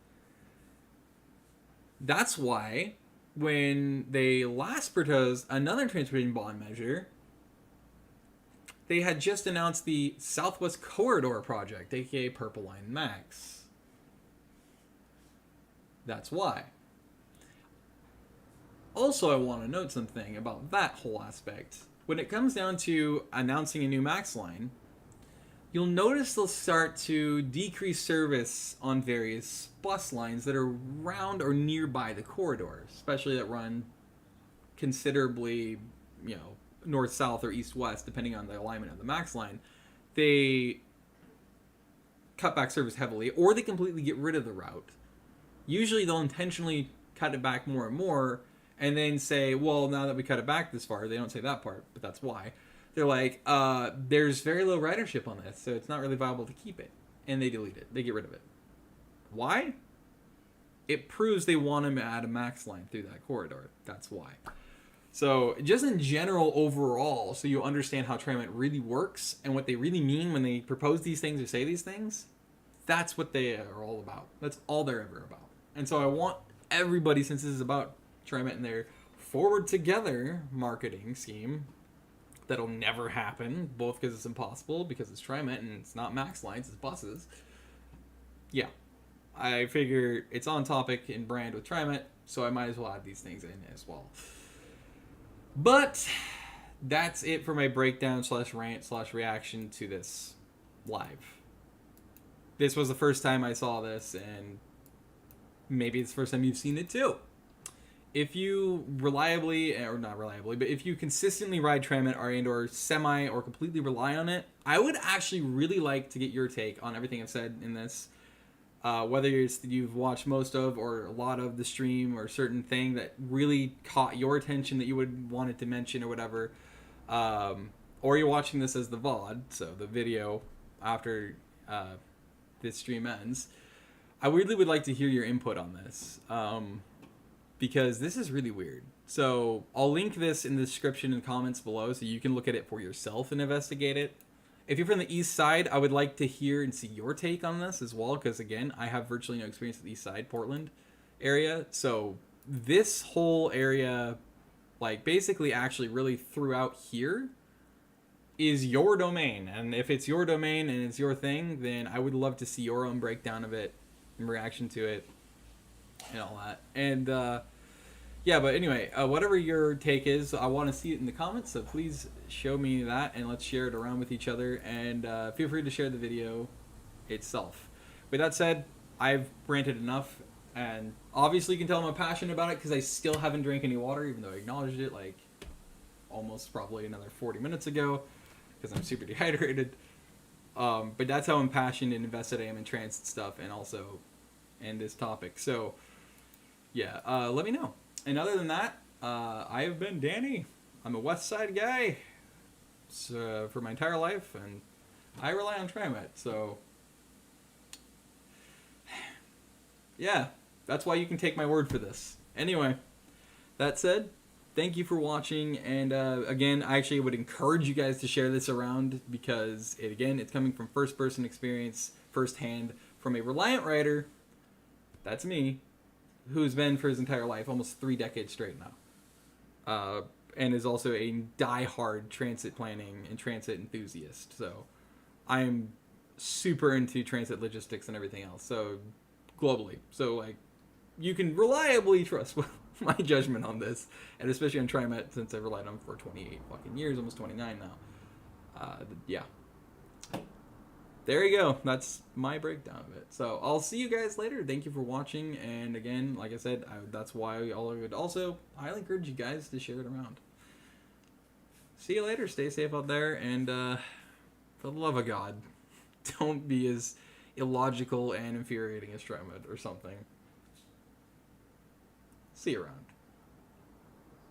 That's why when they last proposed another transportation bond measure, they had just announced the Southwest Corridor project, aka Purple Line Max. That's why. Also, I want to note something about that whole aspect. When it comes down to announcing a new Max line, you'll notice they'll start to decrease service on various bus lines that are around or nearby the corridor, especially that run considerably, north-south or east-west, depending on the alignment of the Max line. They cut back service heavily, or they completely get rid of the route. Usually they'll intentionally cut it back more and more, and then say, well, now that we cut it back this far, they don't say that part, but that's why. They're like, there's very low ridership on this, so it's not really viable to keep it. And they delete it. They get rid of it. Why? It proves they want to add a Max line through that corridor. That's why. So, just in general, overall, so you understand how TriMet really works and what they really mean when they propose these things or say these things, that's what they are all about. That's all they're ever about. And so I want everybody, since this is about TriMet and their forward together marketing scheme, that'll never happen, both because it's impossible, because it's TriMet and it's not Max lines, it's buses. Yeah. I figure it's on topic in brand with TriMet, so I might as well add these things in as well. But that's it for my breakdown / rant / reaction to this live. This was the first time I saw this, and maybe it's the first time you've seen it too. If you reliably, or not reliably, but if you consistently ride TriMet or semi or completely rely on it, I would actually really like to get your take on everything I've said in this. Whether you've watched most of or a lot of the stream or a certain thing that really caught your attention that you would wanted to mention or whatever, or you're watching this as the VOD, so the video after this stream ends, I really would like to hear your input on this, because this is really weird. So I'll link this in the description and comments below so you can look at it for yourself and investigate it. If you're from the East Side, I would like to hear and see your take on this as well, because again, I have virtually no experience with the East Side, Portland. area. So this whole area, like basically actually really throughout here, is your domain. And if it's your domain and it's your thing, then I would love to see your own breakdown of it and reaction to it and all that. And yeah, but anyway, whatever your take is, I want to see it in the comments, so please show me that and let's share it around with each other. And feel free to share the video itself. With that said, I've ranted enough, and obviously you can tell I'm passionate about it because I still haven't drank any water, even though I acknowledged it like almost probably another 40 minutes ago because I'm super dehydrated. But that's how impassioned and invested I am in transit stuff and also in this topic. So yeah, let me know. And other than that, I have been Danny. I'm a West Side guy for my entire life, and I rely on TriMet's. So yeah, that's why you can take my word for this. Anyway, that said, thank you for watching, and again, I actually would encourage you guys to share this around because, it's coming from first-person experience, firsthand, from a Reliant writer, that's me, who's been for his entire life, almost 3 decades straight now, and is also a diehard transit planning and transit enthusiast. So I'm super into transit logistics and everything else, so globally. So like, you can reliably trust my judgment on this, and especially on TriMet, since I've relied on for 28 fucking years, almost 29 now. Yeah. There you go. That's my breakdown of it. So I'll see you guys later. Thank you for watching. And again, like I said, that's why I would also highly encourage you guys to share it around. See you later. Stay safe out there. And for the love of God, don't be as illogical and infuriating as TriMet or something. See you around.